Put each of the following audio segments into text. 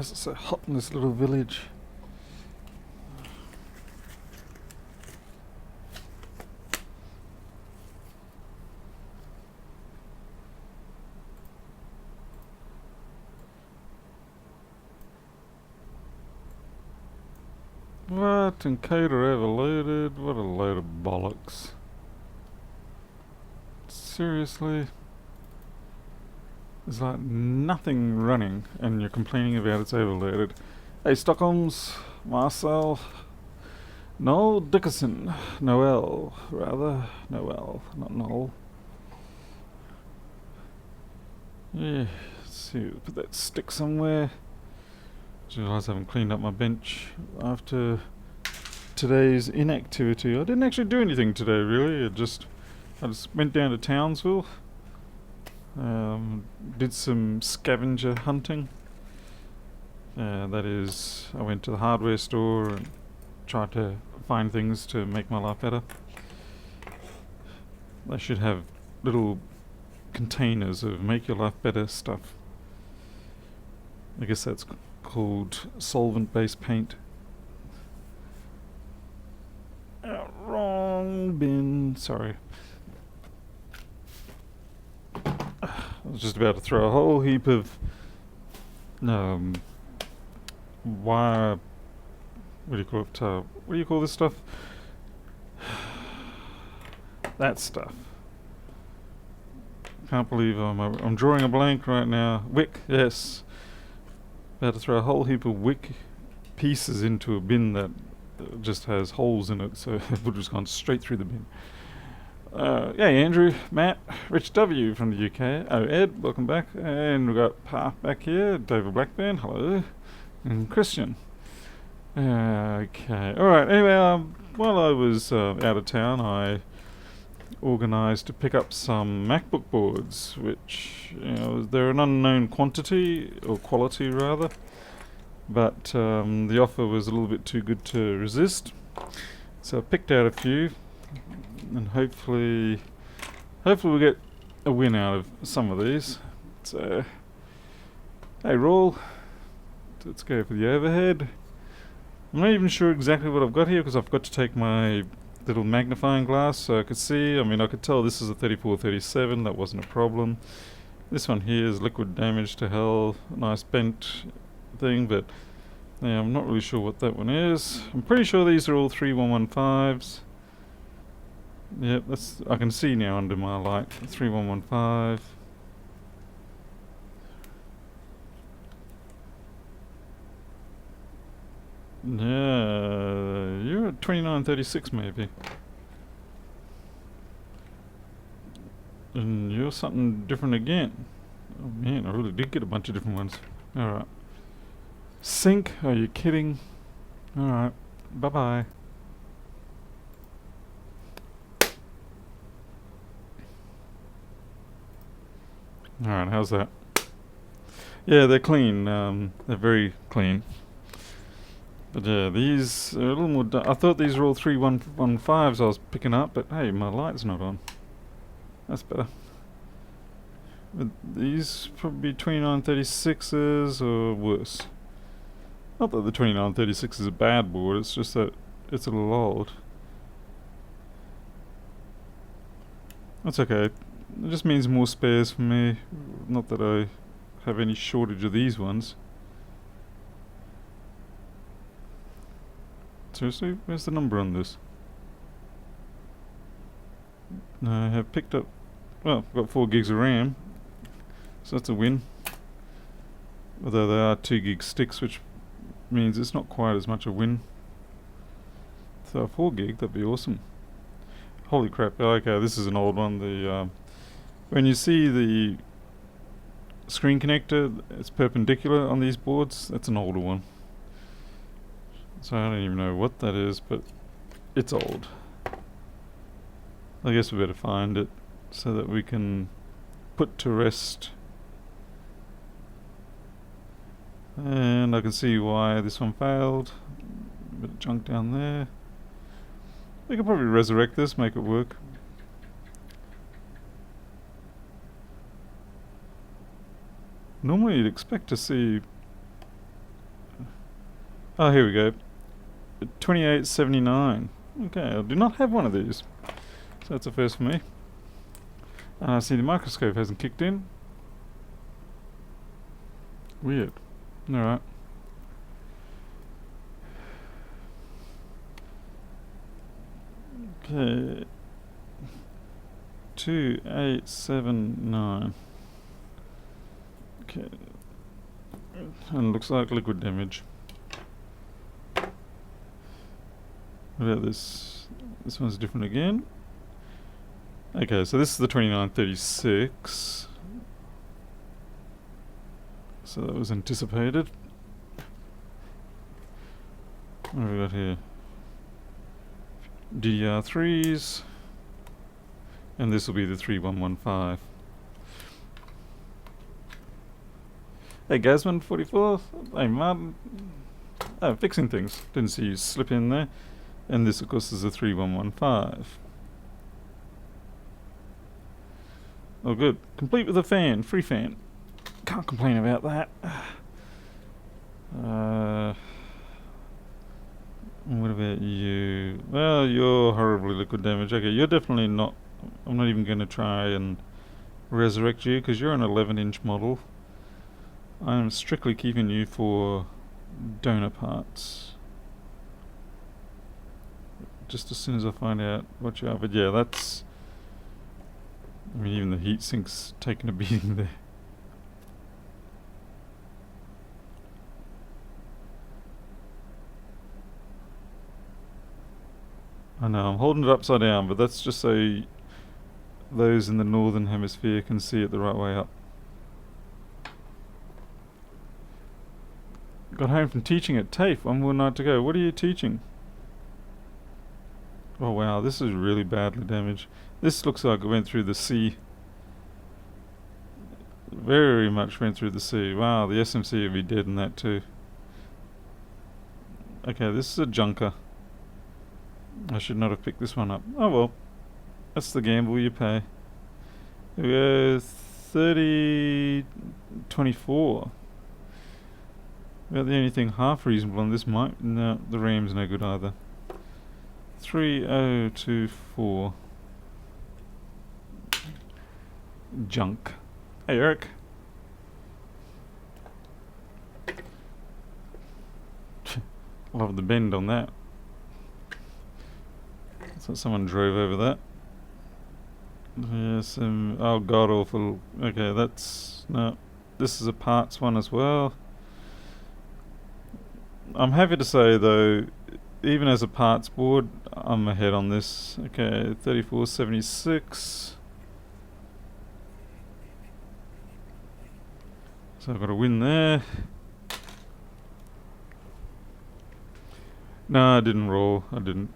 is it so hot in this little village? What? Encoder overloaded? What a load of bollocks. Seriously? There's like nothing running and you're complaining about it's overloaded. Hey Stockholms, Marcel, Noel Dickerson, Noel, rather, Noel, not Noel. Yeah, let's see, put that stick somewhere. Just realised I haven't cleaned up my bench after today's inactivity. I didn't actually do anything today really, I just went down to Townsville. Did some scavenger hunting. That is, I went to the hardware store and tried to find things to make my life better. They should have little containers of make your life better stuff. I guess that's called solvent-based paint. Wrong bin, sorry. I was just about to throw a whole heap of wire. What do you call it? What do you call this stuff? That stuff. Can't believe I'm drawing a blank right now. Wick, yes. About to throw a whole heap of wick pieces into a bin that just has holes in it, so it would have just gone straight through the bin. Yeah, Andrew, Matt, Rich W from the UK. Oh, Ed, welcome back. And we've got Parth back here, David Blackburn, hello, and Christian. Okay, alright, anyway, while I was out of town, I organised to pick up some MacBook boards, which, you know, they're an unknown quantity, or quality rather, but the offer was a little bit too good to resist. So I picked out a few. And hopefully we'll get a win out of some of these. So, hey, roll. Let's go for the overhead. I'm not even sure exactly what I've got here because I've got to take my little magnifying glass so I could see. I mean, I could tell this is a 3437. That wasn't a problem. This one here is liquid damage to hell. Nice bent thing, but yeah, I'm not really sure what that one is. I'm pretty sure these are all 3115s. Yep, that's, I can see now under my light. 3115. Yeah, you're at 2936 maybe. And you're something different again. Oh man, I really did get a bunch of different ones. Alright. Sync? Are you kidding? Alright, bye bye. Alright, how's that? Yeah, they're clean. They're very clean. But yeah, these are a little more... I thought these were all 3115s I was picking up, but hey, my light's not on. That's better. But these probably 2936s or worse. Not that the 2936 is a bad board, it's just that it's a little old. That's okay. It just means more spares for me. Not that I have any shortage of these ones. Seriously? Where's the number on this? I have picked up... Well, I've got 4 gigs of RAM. So that's a win. Although they are 2 gig sticks, which means it's not quite as much a win. So 4 gig, that'd be awesome. Holy crap, okay, this is an old one. The when you see the screen connector, it's perpendicular on these boards, that's an older one. So I don't even know what that is, but it's old. I guess we better find it so that we can put to rest. And I can see why this one failed. A bit of junk down there. We could probably resurrect this, make it work. Normally you'd expect to see Oh, here we go. 2879. Okay, I do not have one of these. So that's a first for me. I see the microscope hasn't kicked in. Weird. Alright. Okay. 2879. Okay. And looks like liquid damage. What about this? This one's different again. Okay, so this is the 2936. So that was anticipated. What have we got here? DDR3s. And this will be the 3115. Hey, Gasman44. Hey, Martin. Oh, fixing things. Didn't see you slip in there. And this, of course, is a 3115. Oh, good. Complete with a fan. Free fan. Can't complain about that. What about you? Well, you're horribly liquid damage. Okay, you're definitely not... I'm not even going to try and resurrect you, because you're an 11-inch model. I'm strictly keeping you for donor parts. Just as soon as I find out what you are. But yeah, that's... I mean, even the heat sink's taking a beating there. I know, I'm holding it upside down, but that's just so those in the northern hemisphere can see it the right way up. Got home from teaching at TAFE, one more night to go. What are you teaching? Oh wow, this is really badly damaged. This looks like it went through the sea. Very much went through the sea. Wow, the SMC would be dead in that too. Okay, this is a junker. I should not have picked this one up. Oh well. That's the gamble you pay. Here we go, 3024. About the only thing half reasonable on this mic. No, the RAM's no good either. 3024. Junk. Hey Eric. Love the bend on that. So someone drove over that. Yes, oh god awful. Okay, that's... no. This is a parts one as well. I'm happy to say though, even as a parts board, I'm ahead on this. Okay, 3476. So I've got a win there. No, I didn't roll. I didn't.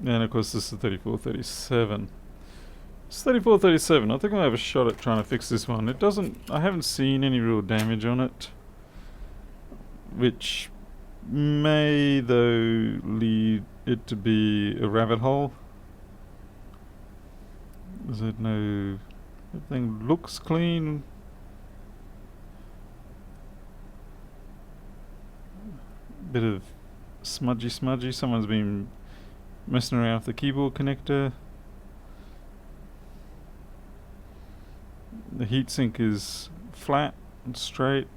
And of course this is 3437. It's 3437. I think I'll have a shot at trying to fix this one. It doesn't... I haven't seen any real damage on it. Which may, though, lead it to be a rabbit hole. Is it no... Everything looks clean. Bit of smudgy. Someone's been messing around with the keyboard connector. The heatsink is flat and straight.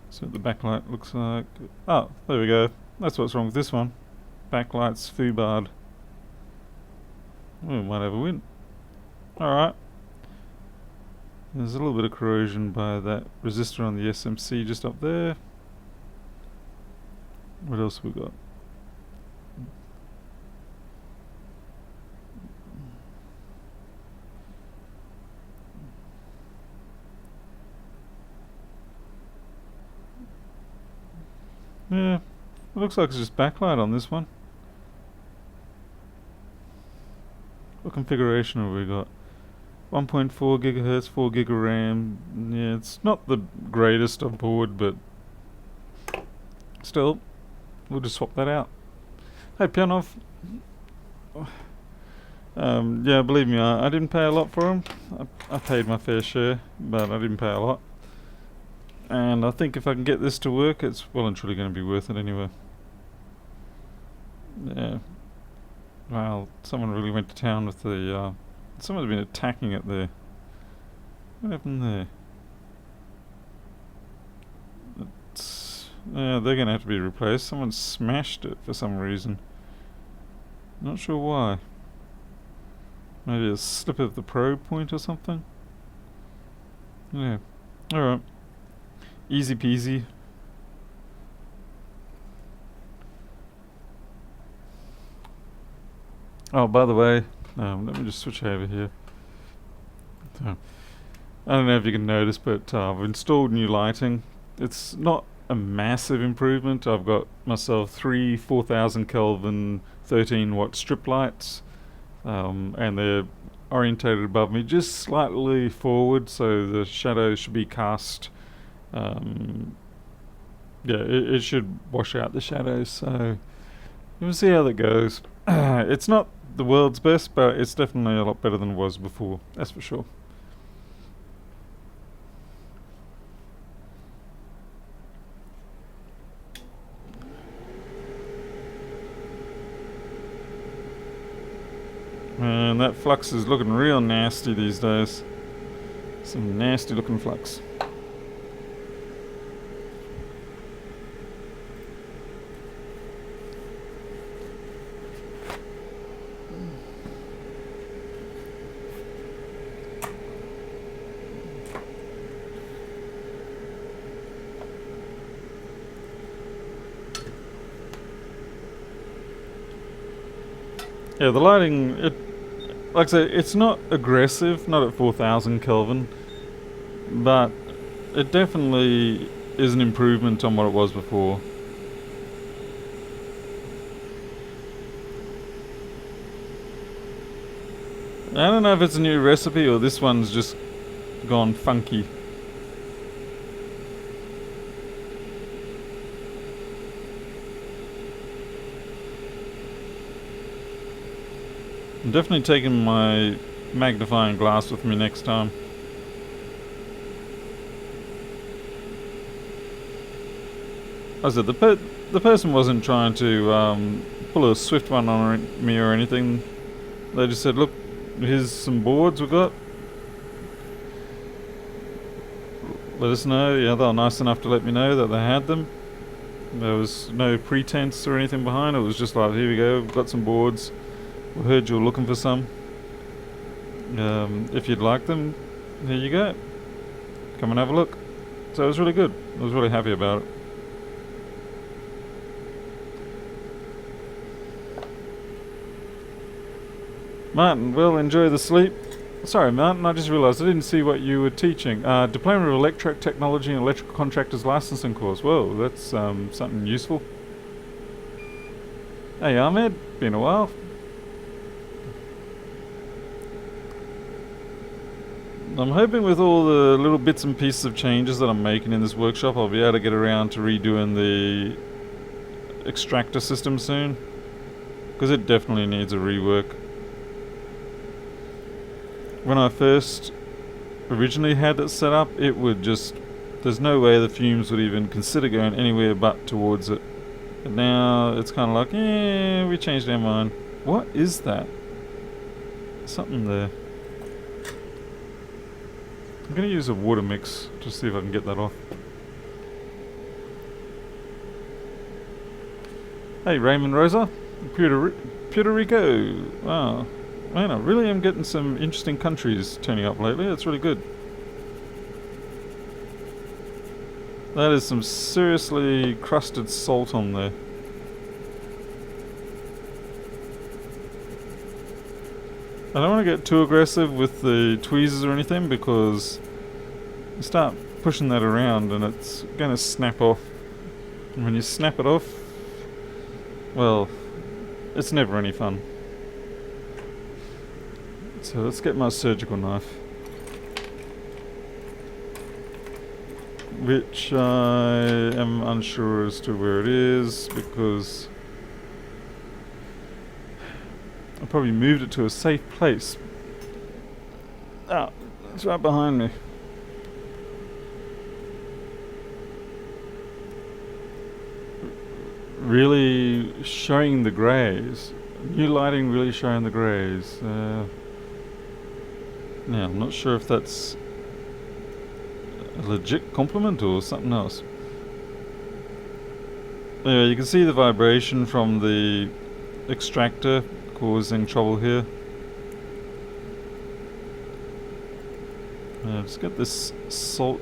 So the backlight looks like... oh, there we go. That's what's wrong with this one. Backlight's foobarred. We might have a win. Alright. There's a little bit of corrosion by that resistor on the SMC just up there. What else we got? Yeah, it looks like it's just backlight on this one. What configuration have we got? 1.4 gigahertz, 4 gig of RAM. Yeah, it's not the greatest of board, but still, we'll just swap that out. Hey, Pianov. Yeah, believe me, I didn't pay a lot for them. I paid my fair share, but I didn't pay a lot. And I think if I can get this to work, it's well and truly going to be worth it anyway. Yeah. Well, someone really went to town with the, someone's been attacking it there. What happened there? Yeah, they're going to have to be replaced. Someone smashed it for some reason. Not sure why. Maybe a slip of the probe point or something? Yeah. Alright. Easy peasy. Oh, by the way, let me just switch over here. So, I don't know if you can notice, but I've installed new lighting. It's not a massive improvement. I've got myself 3 4000 Kelvin 13 watt strip lights, and they're orientated above me just slightly forward, so the shadows should be cast. Yeah, it should wash out the shadows, so we'll see how that goes. It's not the world's best, but it's definitely a lot better than it was before, that's for sure. And that flux is looking real nasty these days. Some nasty looking flux. Yeah, the lighting, like I say, it's not aggressive, not at 4000 Kelvin, but it definitely is an improvement on what it was before. I don't know if it's a new recipe or this one's just gone funky. I'm definitely taking my magnifying glass with me next time. As I said, the person wasn't trying to pull a swift one on me or anything. They just said, look, here's some boards we've got. Let us know. Yeah, they were nice enough to let me know that they had them. There was no pretense or anything behind it. It was just like, here we go, we've got some boards. We heard you were looking for some. If you'd like them, here you go. Come and have a look. So it was really good. I was really happy about it. Martin, well, enjoy the sleep. Sorry, Martin, I just realised I didn't see what you were teaching. Diploma of Electric Technology and Electrical Contractors Licensing course. Whoa, that's something useful. Hey, Ahmed, been a while. I'm hoping with all the little bits and pieces of changes that I'm making in this workshop, I'll be able to get around to redoing the extractor system soon, because it definitely needs a rework. When I first originally had it set up, it would just, there's no way the fumes would even consider going anywhere but towards it. But now it's kind of like, we changed our mind. What is that? Something there. I'm going to use a water mix to see if I can get that off. Hey, Raymond Rosa, Puerto Rico. Wow, man, I really am getting some interesting countries turning up lately. It's really good. That is some seriously crusted salt on there. I don't want to get too aggressive with the tweezers or anything, because you start pushing that around and it's going to snap off. And when you snap it off, well, it's never any fun. So let's get my surgical knife, which I am unsure as to where it is, because I probably moved it to a safe place. Ah, it's right behind me. really showing the greys. New lighting really showing the greys. Now, I'm not sure if that's a legit compliment or something else. Anyway, you can see the vibration from the extractor causing trouble here. Just get this salt.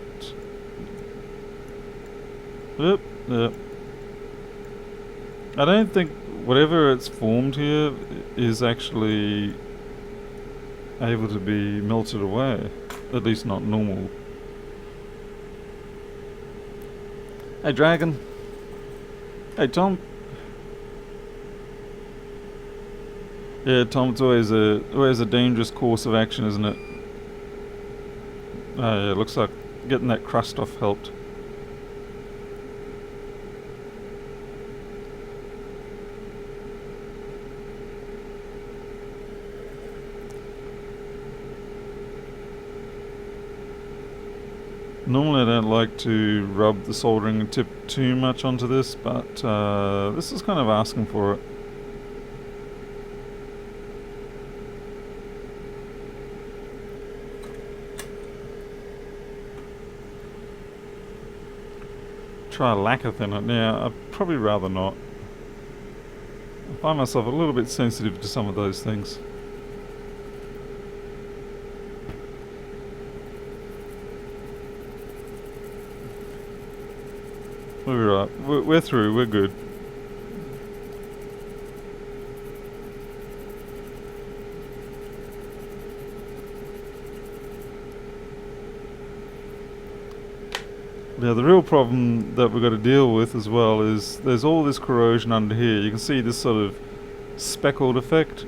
Yep, yep. I don't think whatever it's formed here is actually able to be melted away. At least not normal. Hey, Dragon. Hey, Tom. Yeah, Tom, it's always a dangerous course of action, isn't it? Oh yeah, looks like getting that crust off helped. Normally I don't like to rub the soldering tip too much onto this, but this is kind of asking for it. Try a lacquer thinner. Yeah, I'd probably rather not. I find myself a little bit sensitive to some of those things. We're right. We're through. We're good. Now the real problem that we've got to deal with as well is there's all this corrosion under here. You can see this sort of speckled effect.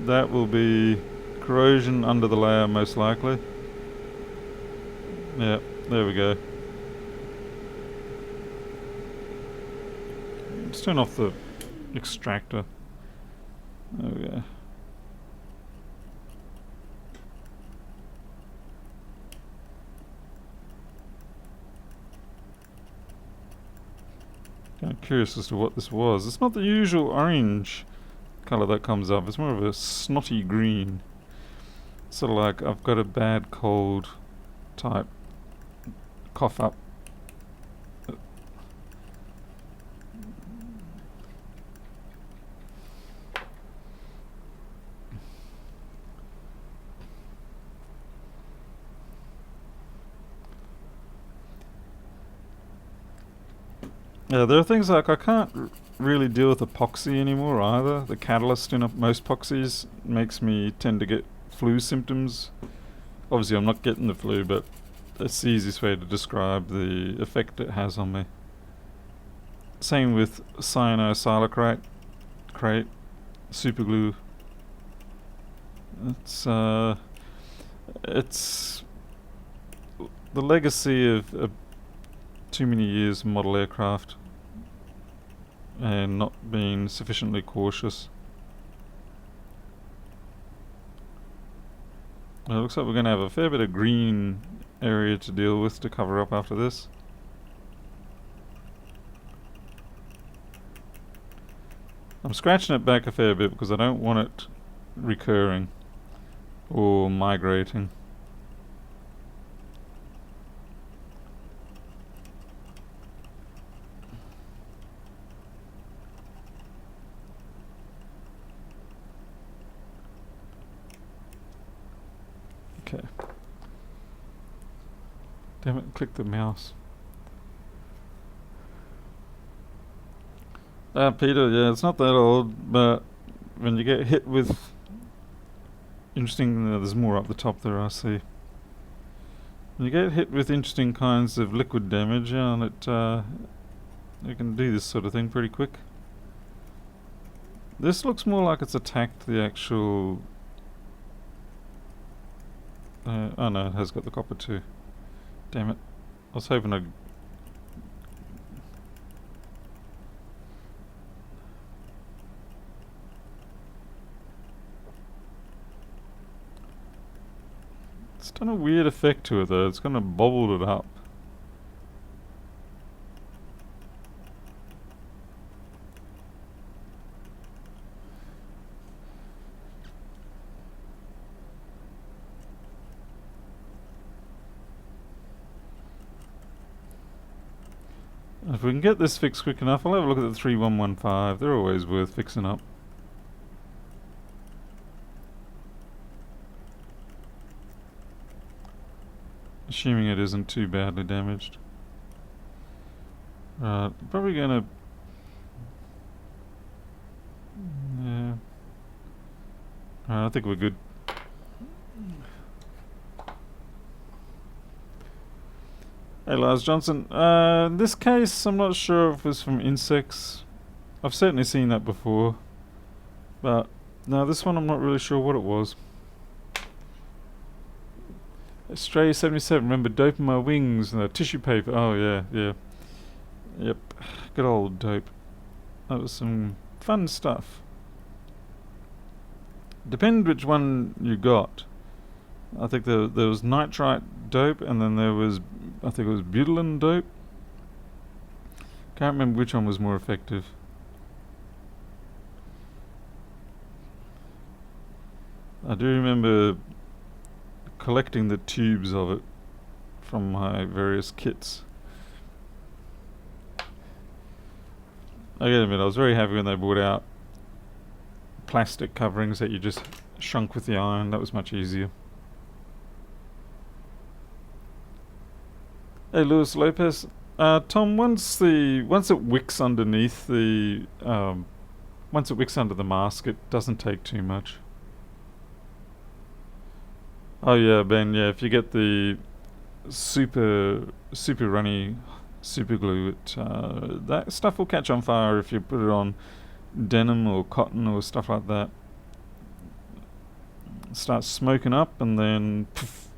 That will be corrosion under the layer most likely. Yeah, there we go. Let's turn off the extractor. There we go. Kind of curious as to what this was. It's not the usual orange colour that comes up. It's more of a snotty green. Sort of like I've got a bad cold type cough up. Yeah, there are things like I can't really deal with epoxy anymore either. The catalyst in most epoxies makes me tend to get flu symptoms. Obviously I'm not getting the flu, but that's the easiest way to describe the effect it has on me. Same with cyanosiliciate, superglue. It's the legacy of too many years of model aircraft and not being sufficiently cautious. It looks like we're going to have a fair bit of green area to deal with to cover up after this. I'm scratching it back a fair bit because I don't want it recurring or migrating. Okay. Damn it, click the mouse. Peter, yeah, it's not that old, but when you get hit with interesting, there's more up the top there, I see. When you get hit with interesting kinds of liquid damage, and you can do this sort of thing pretty quick. This looks more like it's attacked the actual... oh no, it has got the copper too. Damn it. I was hoping I'd... It's done a weird effect to it though. It's kind of bobbled it up. If we can get this fixed quick enough, I'll have a look at the 3115. They're always worth fixing up. Assuming it isn't too badly damaged. Probably gonna... Yeah. I think we're good. Hey Lars Johnson, in this case I'm not sure if it was from insects. I've certainly seen that before. But, no, this one I'm not really sure what it was. Stray 77, remember doping my wings and the tissue paper. Oh yeah. Yep, good old dope. That was some fun stuff. Depended which one you got. I think there was nitrite dope, and then there was, I think it was butylene dope. Can't remember which one was more effective. I do remember collecting the tubes of it from my various kits. I gotta admit, I was very happy when they brought out plastic coverings that you just shrunk with the iron. That was much easier. Hey Luis Lopez, Tom, once it wicks underneath the once it wicks under the mask, it doesn't take too much. Oh yeah, Ben, yeah, if you get the super runny super glue, that stuff will catch on fire if you put it on denim or cotton or stuff like that. It starts smoking up, and then poof,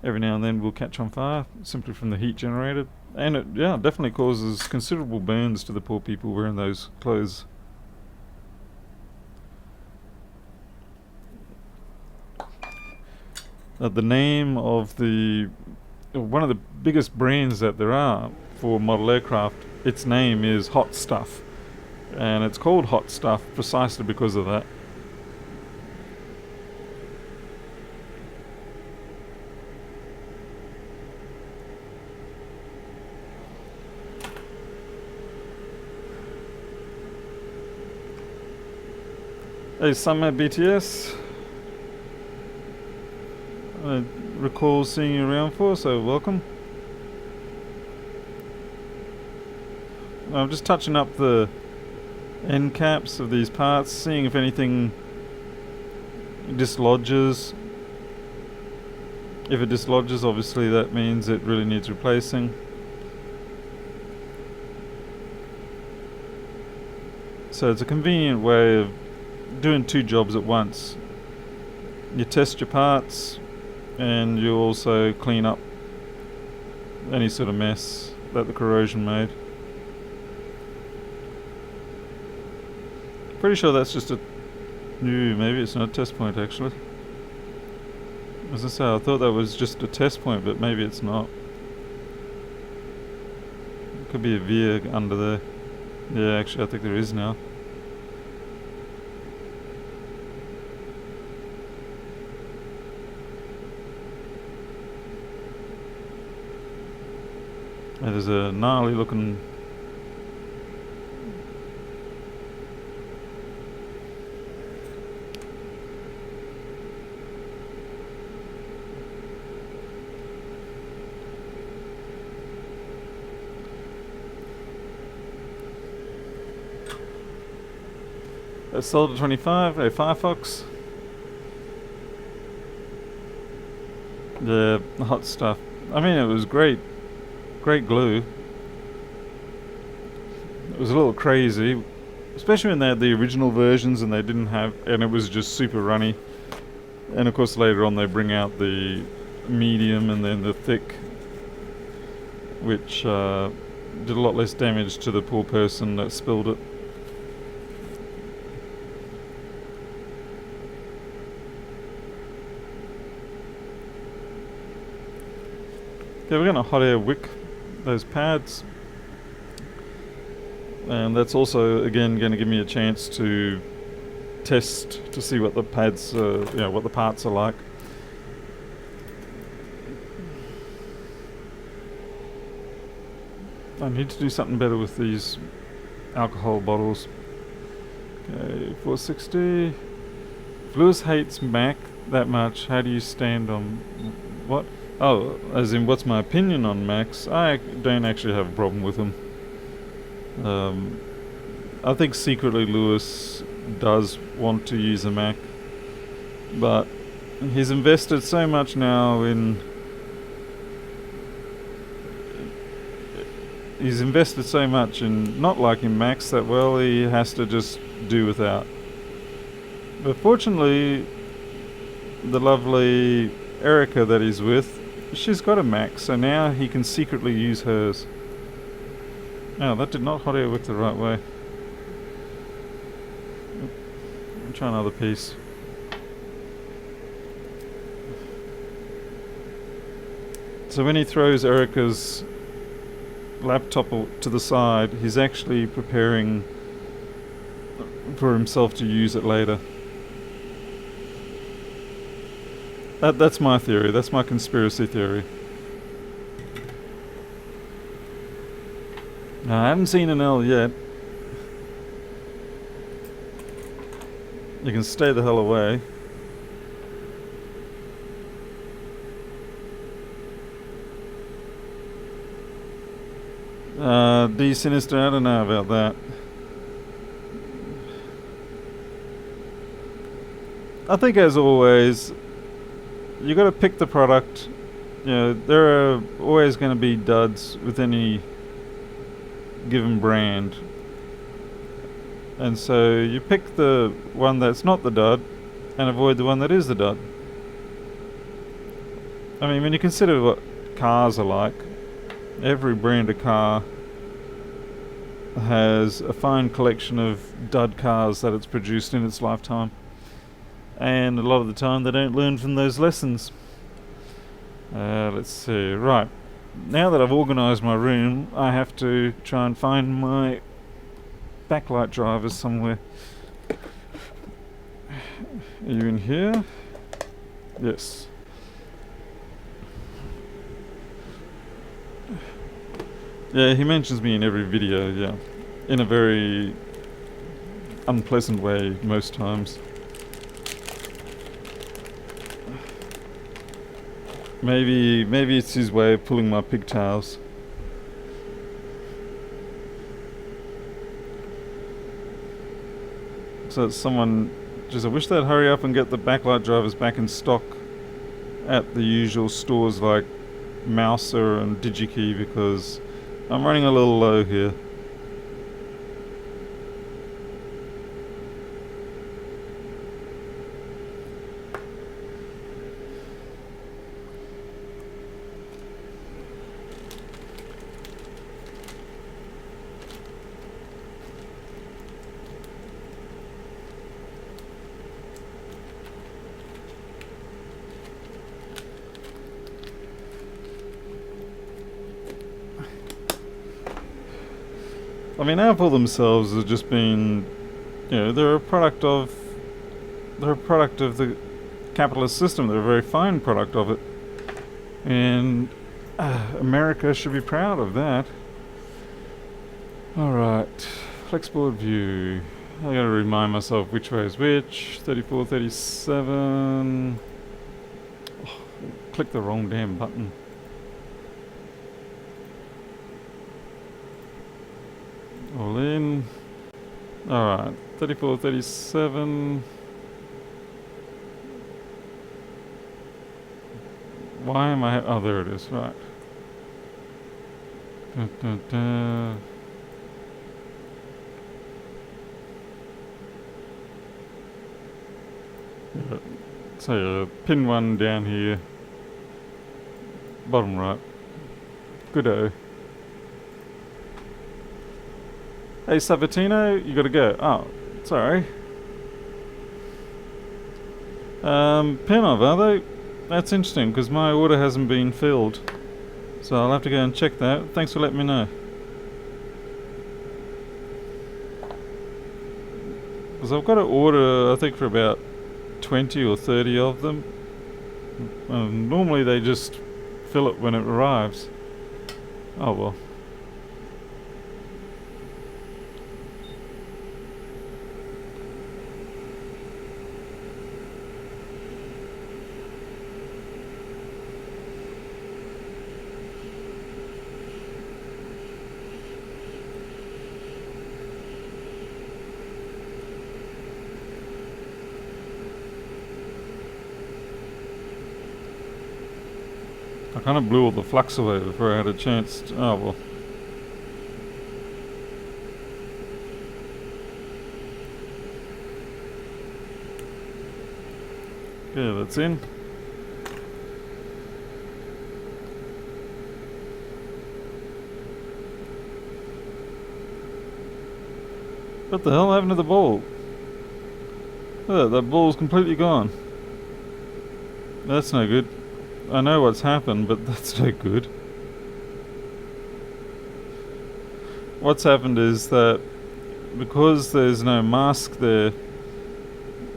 every now and then will catch on fire simply from the heat generated, and it definitely causes considerable burns to the poor people wearing those clothes. The name of one of the biggest brands that there are for model aircraft, its name is Hot Stuff, and it's called Hot Stuff precisely because of that. Hey Summer BTS, I recall seeing you around for, so welcome. I'm just touching up the end caps of these parts, seeing if anything dislodges. If it dislodges, obviously that means it really needs replacing. So it's a convenient way of doing two jobs at once. You test your parts, and you also clean up any sort of mess that the corrosion made. Pretty sure that's just maybe it's not a test point actually. As I say, I thought that was just a test point, but maybe it's not. It could be a veer under there. Yeah, actually I think there is now. There's a gnarly looking Solder 25, a Firefox. The Hot Stuff. I mean, it was great glue. It was a little crazy, especially when they had the original versions and it was just super runny. And of course later on they bring out the medium and then the thick, which did a lot less damage to the poor person that spilled it. Okay, we're going to hot air wick those pads, and that's also again going to give me a chance to test to see what the pads, what the parts are like. I need to do something better with these alcohol bottles. Okay, 460. If Lewis hates Mac that much, how do you stand on what? Oh, as in what's my opinion on Macs? I don't actually have a problem with them. I think secretly Lewis does want to use a Mac, but he's invested so much now in... He's invested so much in not liking Macs that, well, he has to just do without. But fortunately, the lovely Erica that he's with, she's got a Mac, so now he can secretly use hers. Oh, that did not hot air work the right way. I'll try another piece. So when he throws Erica's laptop to the side, he's actually preparing for himself to use it later. That's my theory. That's my conspiracy theory. No, I haven't seen an L yet. You can stay the hell away. D Sinister, I don't know about that. I think as always, you got to pick the product. You know, there are always going to be duds with any given brand, and so you pick the one that's not the dud and avoid the one that is the dud. I mean, when you consider what cars are like, every brand of car has a fine collection of dud cars that it's produced in its lifetime, and a lot of the time they don't learn from those lessons. Let's see, right, now that I've organised my room, I have to try and find my backlight drivers somewhere. Are you in here? Yes. Yeah, he mentions me in every video, yeah. In a very unpleasant way most times. Maybe it's his way of pulling my pigtails. So someone just, I wish they'd hurry up and get the backlight drivers back in stock at the usual stores like Mouser and Digikey, because I'm running a little low here. I mean, Apple themselves have just been, you know, they're a product of the capitalist system. They're a very fine product of it, and America should be proud of that. All right, flexible view. I gotta remind myself which way is which. 34, 37. Oh, click the wrong damn button. All in. Alright, 34, 37. Why am I... Oh, there it is, right. Yeah, so pin one down here. Bottom right. Good-o. Hey Sabatino, you gotta go. Oh, sorry. Penov, are they? That's interesting, because my order hasn't been filled. So I'll have to go and check that. Thanks for letting me know. Because I've got to order, I think, for about 20 or 30 of them. Normally they just fill it when it arrives. Oh well. kind of blew all the flux away before I had a chance to, oh well. Okay, that's in. What the hell happened to the ball? Oh, that ball's completely gone. That's no good. I know what's happened, but that's no good. What's happened is that because there's no mask there,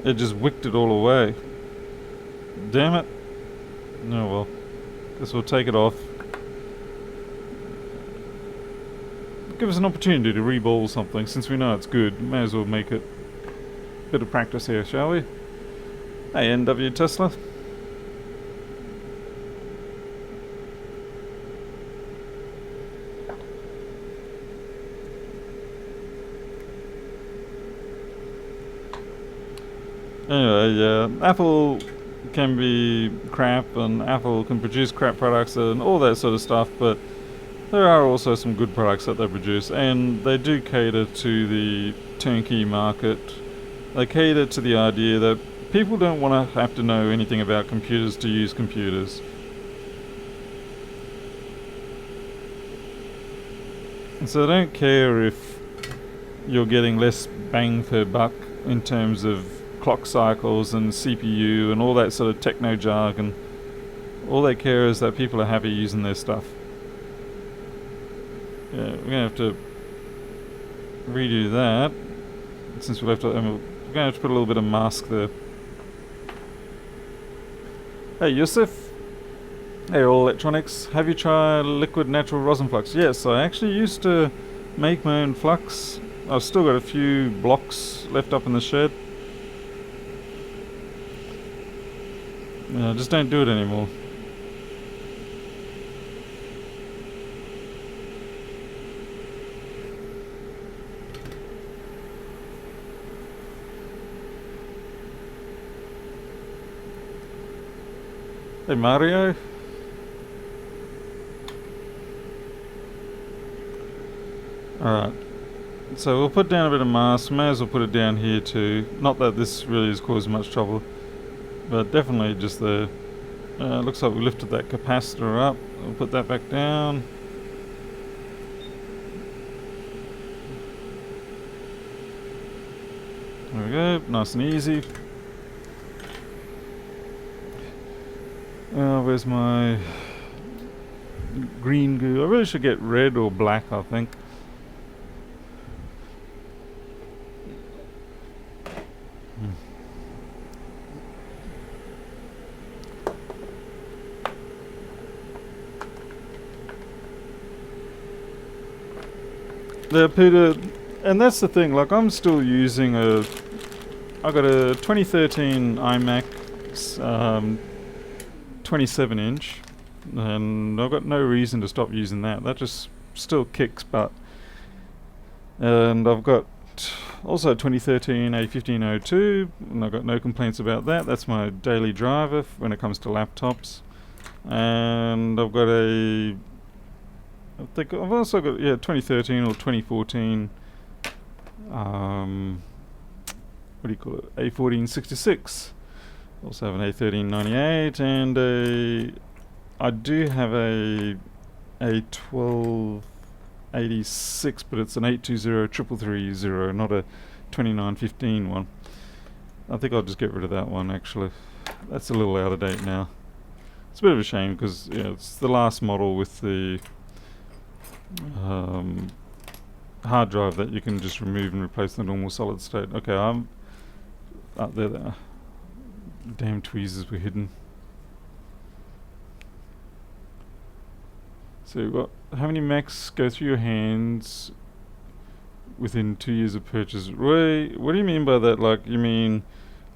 it just wicked it all away. Damn it. Oh well. Guess we'll take it off. Give us an opportunity to re-ball something. Since we know it's good, may as well make it a bit of practice here, shall we? Hey, NW Tesla. Anyway, Apple can be crap, and Apple can produce crap products and all that sort of stuff, but there are also some good products that they produce, and they do cater to the turnkey market. They cater to the idea that people don't want to have to know anything about computers to use computers. And so they don't care if you're getting less bang per buck in terms of clock cycles and CPU and all that sort of techno jargon. All they care is that people are happy using their stuff. Yeah, we're gonna have to redo that since we left it. We're gonna have to put a little bit of mask there. Hey Yusuf. Hey All Electronics. Have you tried liquid natural rosin flux? Yes, I actually used to make my own flux. I've still got a few blocks left up in the shed. Just don't do it anymore. Hey Mario. Alright. So we'll put down a bit of mask. May as well put it down here too. Not that this really is causing much trouble, but definitely just the looks like we lifted that capacitor up. We'll put that back down. There we go, nice and easy. Where's my green goo? I really should get red or black, I think. Peter, and that's the thing, like I'm still using I got a 2013 iMac 27 inch, and I've got no reason to stop using that. That just still kicks butt. And I've got also 2013 A1502, and I've got no complaints about that. That's my daily driver when it comes to laptops. And I've got I think I've also got 2013 or 2014 what do you call it, A1466. Also have an A1398, and I do have a 1286, but it's an 820-333-0, not a 2915 one. I think I'll just get rid of that one actually. That's a little out of date now. It's a bit of a shame because it's the last model with the hard drive that you can just remove and replace the normal solid state. Okay, I'm up there. The damn tweezers were hidden. So what? How many Macs go through your hands within 2 years of purchase? Roy, what do you mean by that? Like, you mean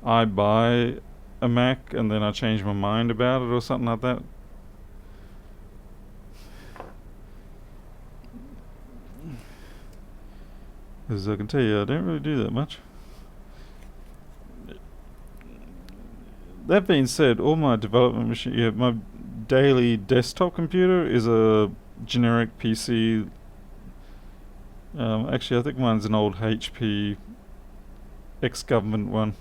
I buy a Mac and then I change my mind about it or something like that? Because I can tell you, I don't really do that much. That being said, all my development machine, my daily desktop computer is a generic PC. Actually, I think mine's an old HP ex-government one.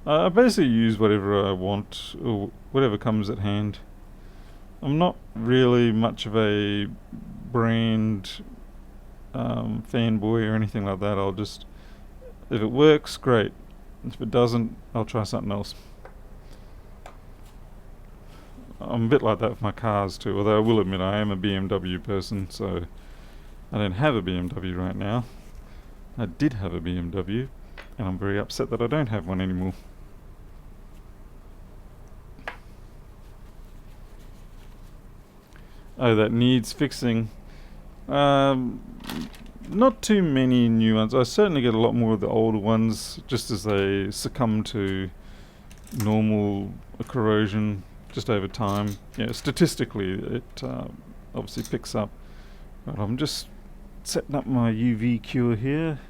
I basically use whatever I want or whatever comes at hand. I'm not really much of a brand fanboy or anything like that. I'll just, if it works, great. If it doesn't, I'll try something else. I'm a bit like that with my cars too, although I will admit I am a BMW person, so I don't have a BMW right now. I did have a BMW, and I'm very upset that I don't have one anymore. Oh, that needs fixing. Not too many new ones. I certainly get a lot more of the older ones, just as they succumb to normal corrosion just over time. Yeah, statistically it obviously picks up. But I'm just setting up my UV cure here.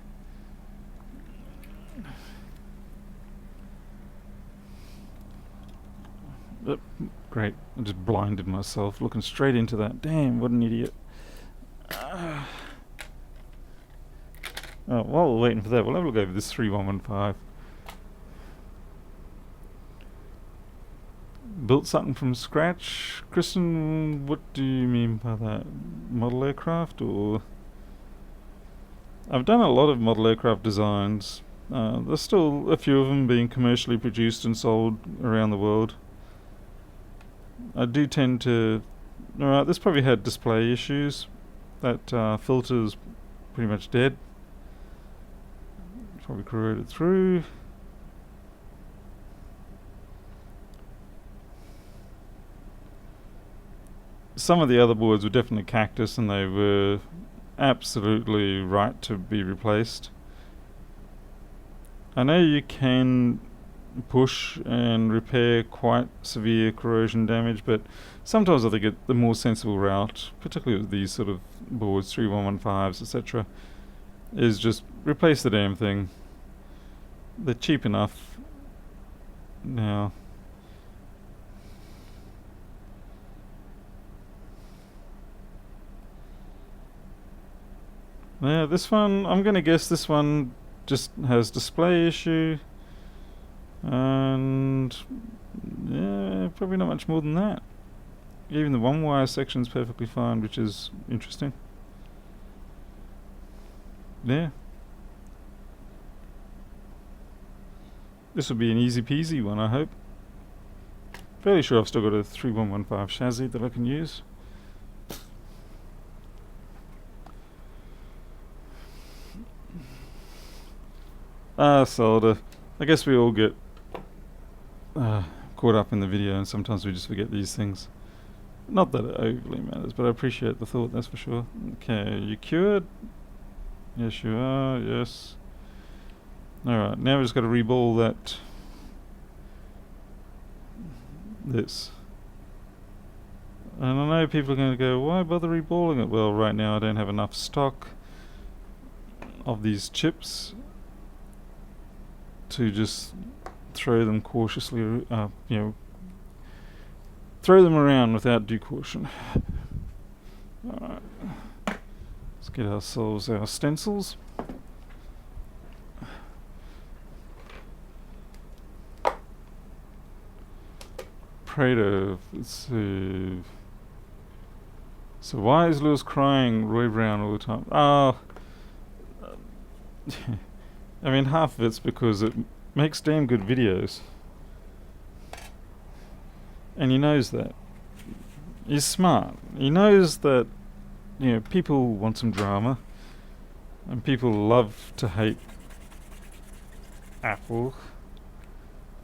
Great, I just blinded myself looking straight into that. Damn, what an idiot. Oh, while we're waiting for that, we'll have a look over this 3115. Built something from scratch? Kristen, what do you mean by that? Model aircraft or? I've done a lot of model aircraft designs. There's still a few of them being commercially produced and sold around the world. I do tend to... Alright, this probably had display issues. That filter's pretty much dead. Probably corroded through. Some of the other boards were definitely cactus and they were absolutely right to be replaced. I know you can push and repair quite severe corrosion damage, but sometimes I think the more sensible route, particularly with these sort of boards, 3115s, etc., is just replace the damn thing. They're cheap enough now. Yeah, this one, I'm gonna guess this one just has display issue. And yeah, probably not much more than that. Even the one wire section's perfectly fine, which is interesting. Yeah. This will be an easy peasy one, I hope. Fairly sure I've still got a 3115 chassis that I can use. Solder. I guess we all get caught up in the video and sometimes we just forget these things. Not that it overly matters, but I appreciate the thought, that's for sure. Okay, you cured? Yes you are, yes. Alright, now we've just got to reball this. And I know people are going to go, why bother reballing it? Well, right now I don't have enough stock of these chips to just throw them cautiously, throw them around without due caution. Alright, let's get ourselves our stencils. Prater, let's see. So why is Lewis crying Roy Brown all the time? I mean, half of it's because it makes damn good videos. And he knows that. He's smart. He knows that, people want some drama. And people love to hate Apple.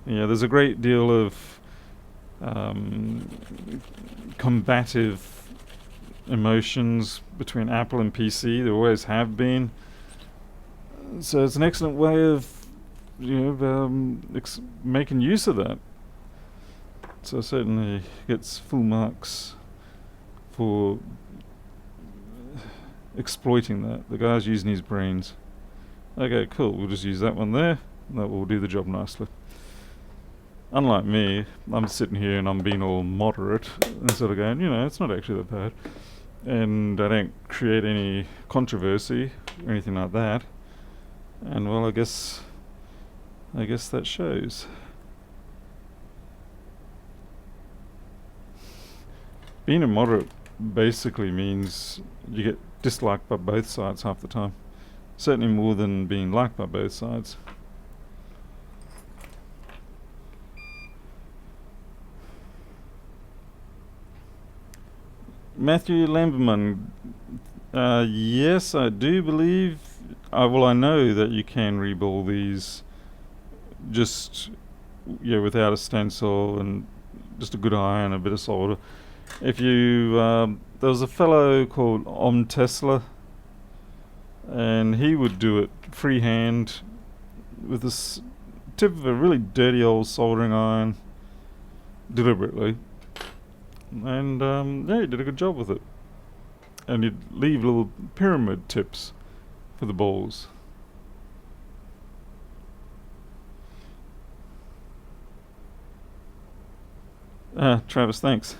Yeah, there's a great deal of combative emotions between Apple and PC. There always have been. So it's an excellent way of making use of that. So certainly gets full marks for exploiting that. The guy's using his brains. Okay, cool. We'll just use that one there. That will do the job nicely. unlike me, I'm sitting here and I'm being all moderate and sort of going, it's not actually that bad. And I don't create any controversy or anything like that. And well, I guess that shows. Being a moderate basically means you get disliked by both sides half the time. Certainly more than being liked by both sides. Matthew Lamberman, yes, I do believe. I know that you can reball these just without a stencil and just a good iron and a bit of solder. If you there was a fellow called Tesla, and he would do it freehand with the tip of a really dirty old soldering iron, deliberately. And he did a good job with it. And he'd leave little pyramid tips for the balls. Travis, thanks.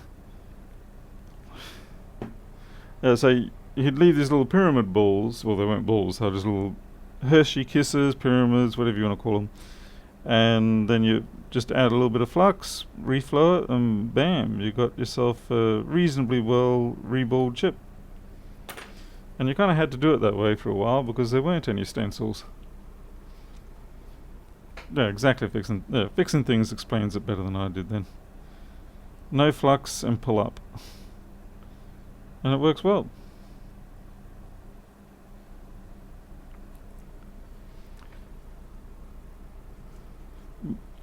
So he'd leave these little pyramid balls. Well, they weren't balls, they were just little Hershey Kisses, pyramids, whatever you want to call them. And then you just add a little bit of flux, reflow it, and bam, you got yourself a reasonably well reballed chip. And you kind of had to do it that way for a while because there weren't any stencils. Yeah, exactly. Fixing things explains it better than I did then. No flux and pull up. And it works well.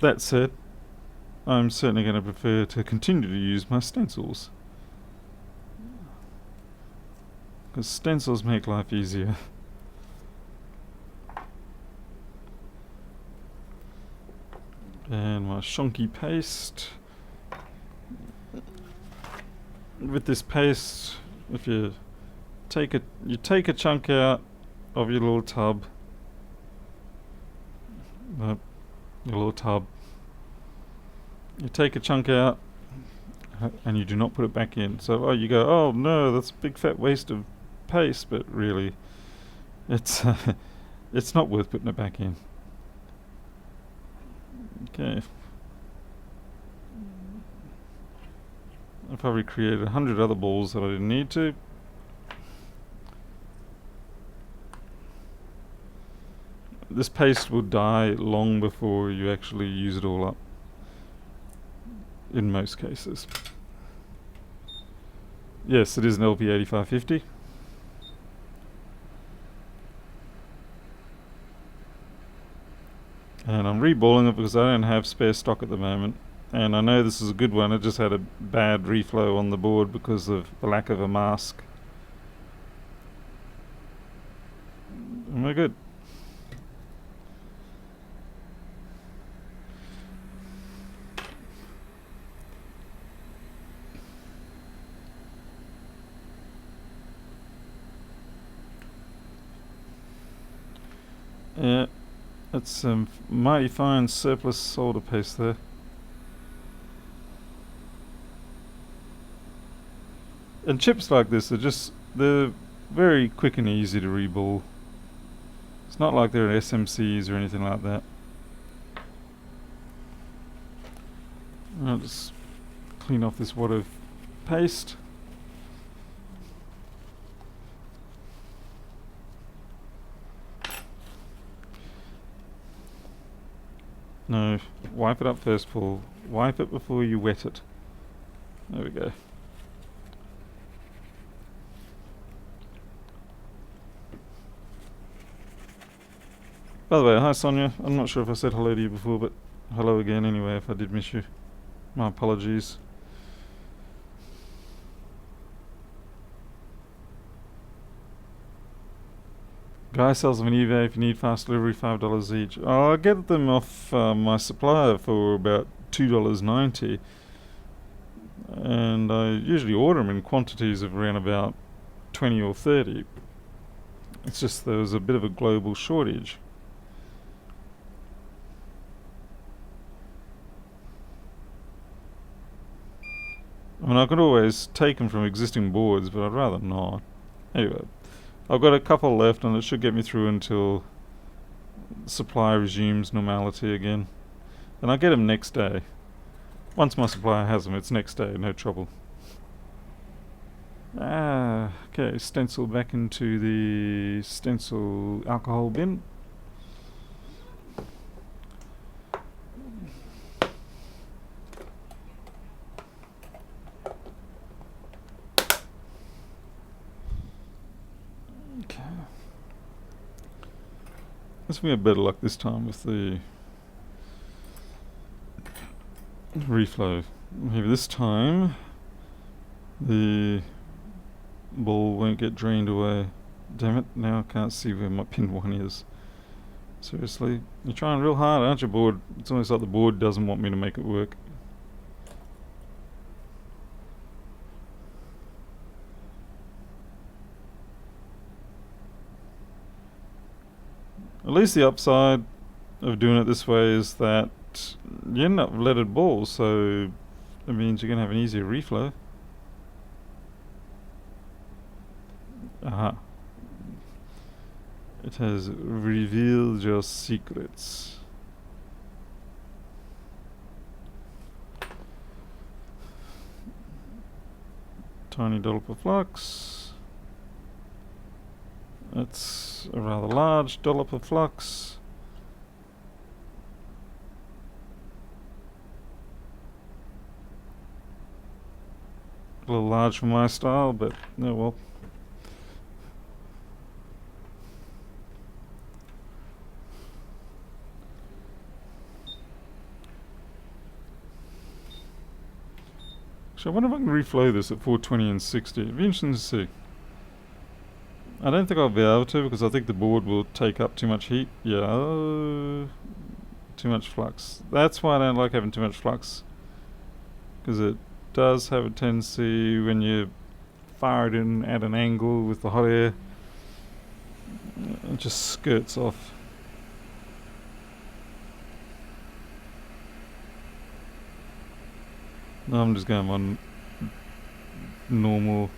That said, I'm certainly going to prefer to continue to use my stencils. Because stencils make life easier. And my shonky paste. With this paste, if you take a chunk out of your little tub. Your little tub. You take a chunk out and you do not put it back in. So you go, oh no, that's a big fat waste of paste, but really it's it's not worth putting it back in. Okay. I probably created 100 other balls that I didn't need to. This paste will die long before you actually use it all up, in most cases. Yes, it is an LP8550. And I'm reballing it because I don't have spare stock at the moment. And I know this is a good one, it just had a bad reflow on the board because of the lack of a mask. And we're good. Yeah, that's some mighty fine surplus solder paste there. And chips like this they're very quick and easy to reball. It's not like they're SMCs or anything like that. I'll just clean off this wad of paste. No, wipe it up first, Paul. Wipe it before you wet it. There we go. By the way, hi Sonia. I'm not sure if I said hello to you before, but hello again anyway if I did miss you. My apologies. Guy sells them on eBay if you need fast delivery, $5 each. Oh, I get them off my supplier for about $2.90. And I usually order them in quantities of around about 20 or 30. It's just there was a bit of a global shortage. I mean, I could always take them from existing boards, but I'd rather not. Anyway, I've got a couple left, and it should get me through until supply resumes normality again. And I'll get them next day. Once my supplier has them, it's next day, no trouble. Okay, stencil back into the stencil alcohol bin. Okay. Let's get better luck this time with the reflow. Maybe this time the ball won't get drained away. Damn it, now I can't see where my pin 1 is. Seriously, you're trying real hard, aren't you, board? It's almost like the board doesn't want me to make it work. At least the upside of doing it this way is that you end up with leaded balls, so it means you're going to have an easier reflow. Aha. It has revealed your secrets. Tiny dollop of flux. That's a rather large dollop of flux. A little large for my style, but oh well. So I wonder if I can reflow this at 420 and 60. It'd be interesting to see. I don't think I'll be able to because I think the board will take up too much heat. Yeah, too much flux. That's why I don't like having too much flux, because it does have a tendency when you fire it in at an angle with the hot air, it just skirts off. No, I'm just going on normal.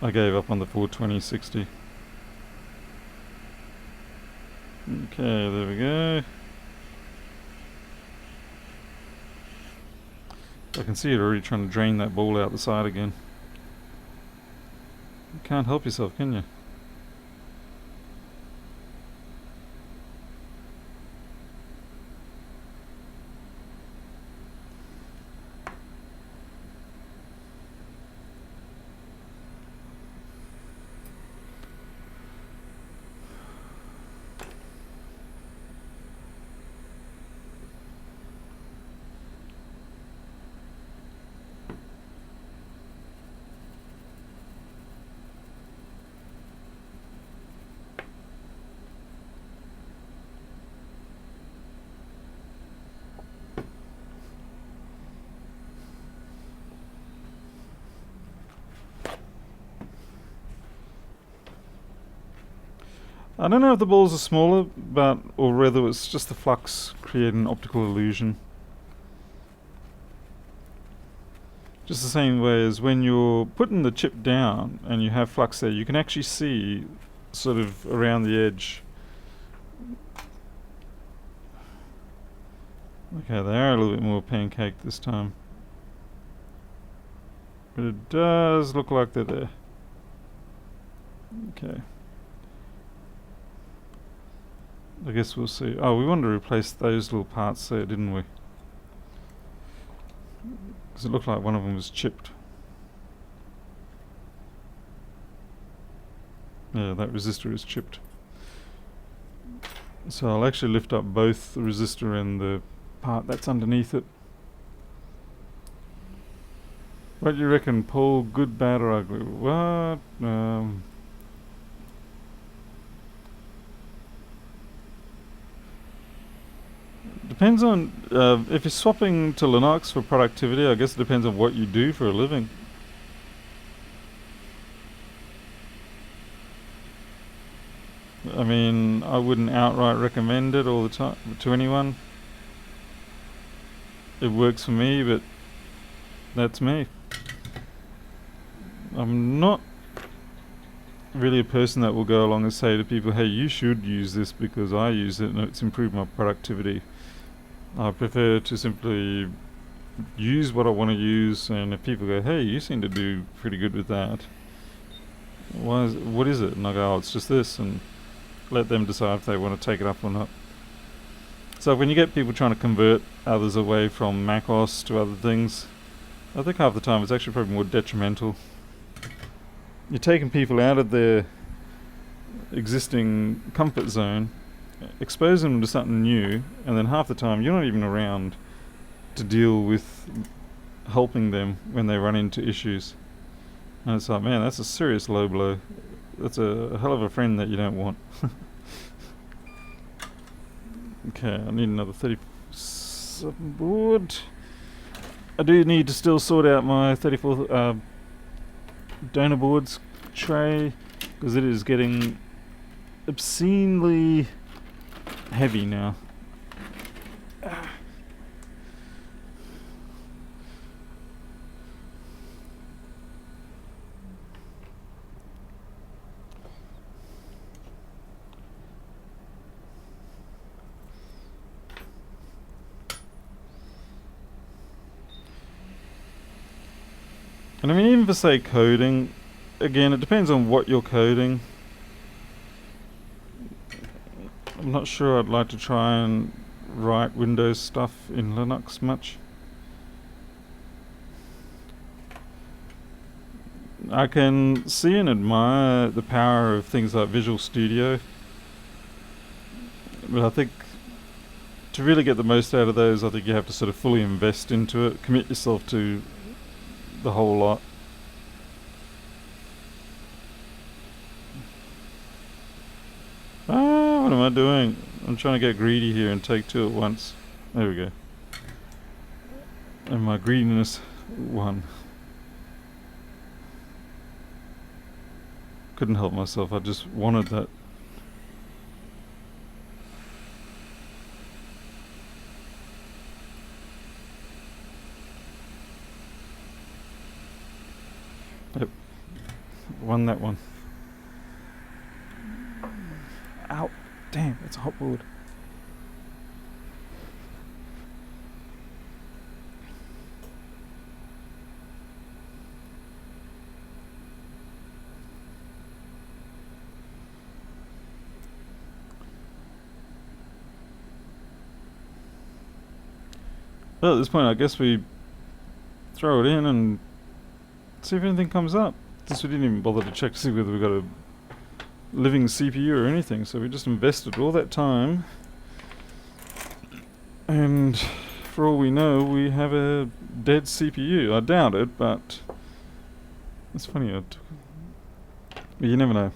I gave up on the 420/60. Okay, there we go. I can see it already trying to drain that ball out the side again. You can't help yourself, can you? I don't know if the balls are smaller, but or whether it's just the flux creating an optical illusion. Just the same way as when you're putting the chip down and you have flux there, you can actually see sort of around the edge. Okay, they are a little bit more pancaked this time. But it does look like they're there. Okay. I guess we'll see. Oh, we wanted to replace those little parts there, didn't we? Because it looked like one of them was chipped. Yeah, that resistor is chipped. So I'll actually lift up both the resistor and the part that's underneath it. What do you reckon, Paul? Good, bad, or ugly? What? Depends on if you're swapping to Linux for productivity. I guess it depends on what you do for a living. I mean, I wouldn't outright recommend it all the time to anyone. it works for me, but that's me. I'm not really a person that will go along and say to people, hey, you should use this because I use it and it's improved my productivity. I prefer to simply use what I want to use, and if people go, hey, you seem to do pretty good with that, what is it? And I go, oh, it's just this, and let them decide if they want to take it up or not. So when you get people trying to convert others away from macOS to other things, I think half the time it's actually probably more detrimental. You're taking people out of their existing comfort zone, exposing them to something new, and then half the time you're not even around to deal with helping them when they run into issues. And it's like, man, that's a serious low blow. That's a hell of a friend that you don't want. Okay, I need another 37 board. I do need to still sort out my 34 donor boards tray, because it is getting obscenely heavy now. And I mean, even for say coding, again, it depends on what you're coding. I'm not sure I'd like to try and write Windows stuff in Linux much. I can see and admire the power of things like Visual Studio, but I think to really get the most out of those, I think you have to sort of fully invest into it, commit yourself to the whole lot. What am I doing? I'm trying to get greedy here and take two at once. There we go. And my greediness won. Couldn't help myself, I just wanted that. Yep. Won that one. Ow. Damn, it's a hot board. Well, at this point, I guess we throw it in and see if anything comes up. Since we didn't even bother to check to see whether we got a living CPU or anything, so we just invested all that time, and for all we know, we have a dead CPU. I doubt it, but it's funny. But you never know.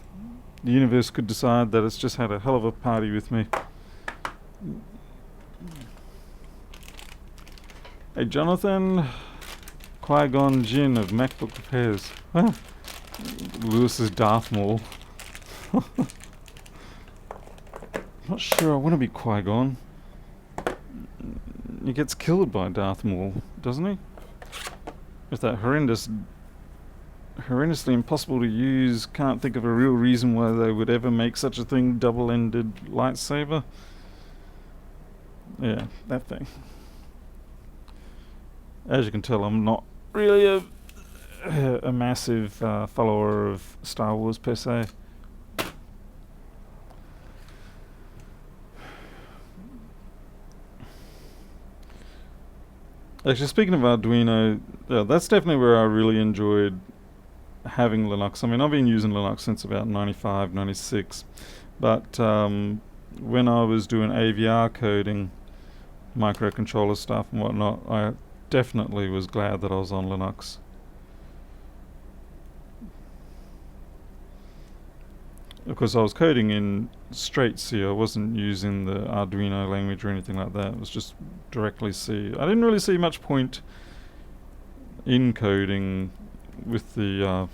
The universe could decide that it's just had a hell of a party with me. Hey Jonathan, Qui-Gon Jinn of MacBook Repairs. Ah, Lewis's Darth Maul. Not sure I want to be Qui-Gon. He gets killed by Darth Maul, doesn't he? With that horrendously impossible to use, can't think of a real reason why they would ever make such a thing, double-ended lightsaber. Yeah, that thing. As you can tell, I'm not really a massive follower of Star Wars per se. Actually, speaking of Arduino, that's definitely where I really enjoyed having Linux. I mean, I've been using Linux since about 95, 96, but when I was doing AVR coding, microcontroller stuff and whatnot, I definitely was glad that I was on Linux. Of course, I was coding in straight C. I wasn't using the Arduino language or anything like that. It was just directly C. I didn't really see much point in coding with the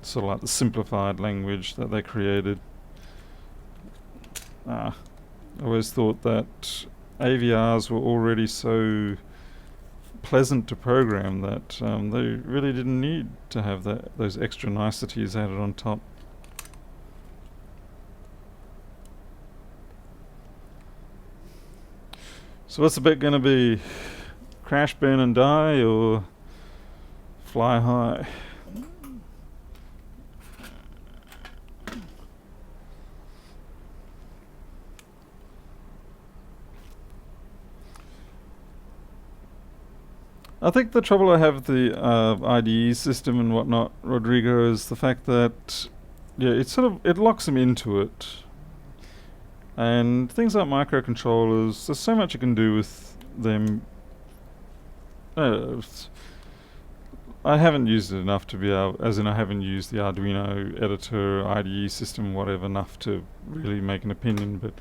sort of like the simplified language that they created. I always thought that AVRs were already so pleasant to program that they really didn't need to have those extra niceties added on top. So what's the bet going to be? Crash, burn and die, or fly high? I think the trouble I have with the IDE system and whatnot, Rodrigo, is the fact that it locks them into it. And things like microcontrollers, there's so much you can do with them. I haven't used it enough to be able, as in I haven't used the Arduino editor, IDE system, whatever, enough to really make an opinion. But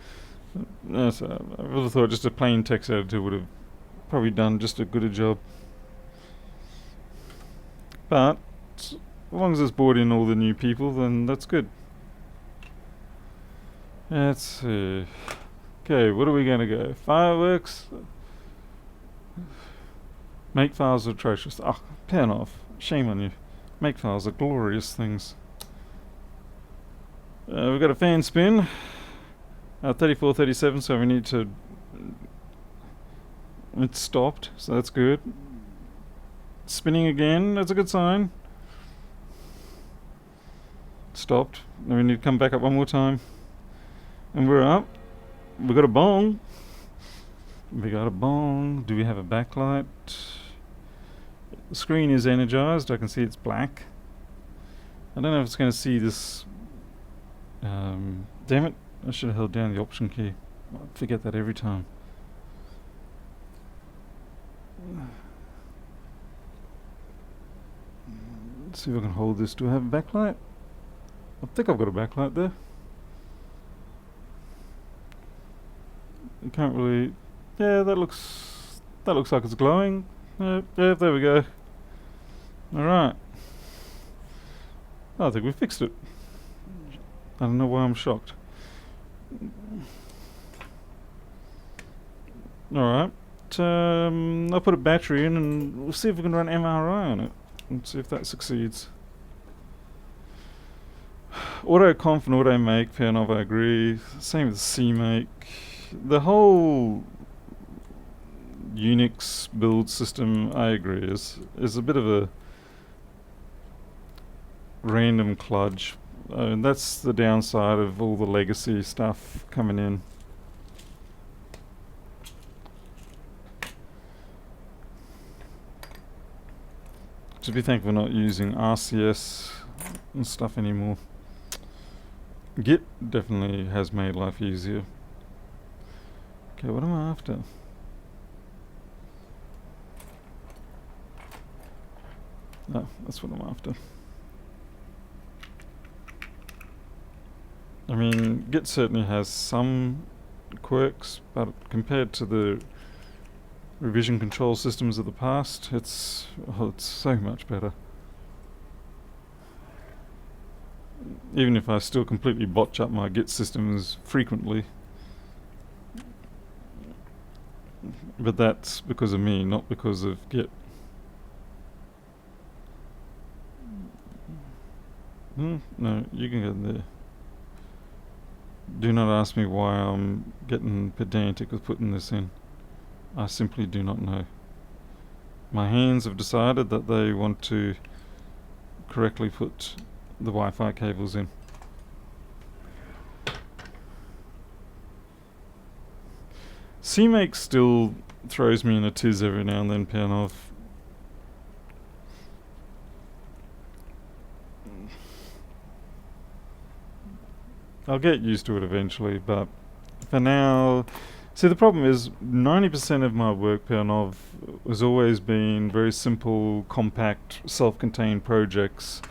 I would have thought just a plain text editor would have probably done just as good a job. But as long as it's brought in all the new people, then that's good. Let's see. Okay, what are we going to go? Fireworks? Make files are atrocious. Ah, pan off. Shame on you. Make files are glorious things. We've got a fan spin. 3437, so we need to... It's stopped, so that's good. Spinning again, that's a good sign. Stopped. Then we need to come back up one more time. And we're up. We got a bong. We got a bong. Do we have a backlight? The screen is energized. I can see it's black. I don't know if it's going to see this. Damn it. I should have held down the option key. I forget that every time. Let's see if I can hold this. Do I have a backlight? I think I've got a backlight there. You can't really... Yeah, that looks like it's glowing. Yeah, there we go. Alright. I think we fixed it. I don't know why I'm shocked. Alright. I'll put a battery in and we'll see if we can run MRI on it. And see if that succeeds. Auto-conf and auto-make, fair enough, I agree. Same with CMake. The whole Unix build system, I agree, is a bit of a random kludge. And that's the downside of all the legacy stuff coming in. Just be thankful we're not using RCS and stuff anymore. Git definitely has made life easier. Okay, what am I after? Oh, that's what I'm after. I mean, Git certainly has some quirks, but compared to the revision control systems of the past, it's so much better. Even if I still completely botch up my Git systems frequently. But that's because of me, not because of Git. No, you can get there. Do not ask me why I'm getting pedantic with putting this in. I simply do not know. My hands have decided that they want to correctly put the Wi-Fi cables in. CMake still throws me in a tiz every now and then, Panov. I'll get used to it eventually, but for now... See, the problem is 90% of my work, Panov, has always been very simple, compact, self-contained projects.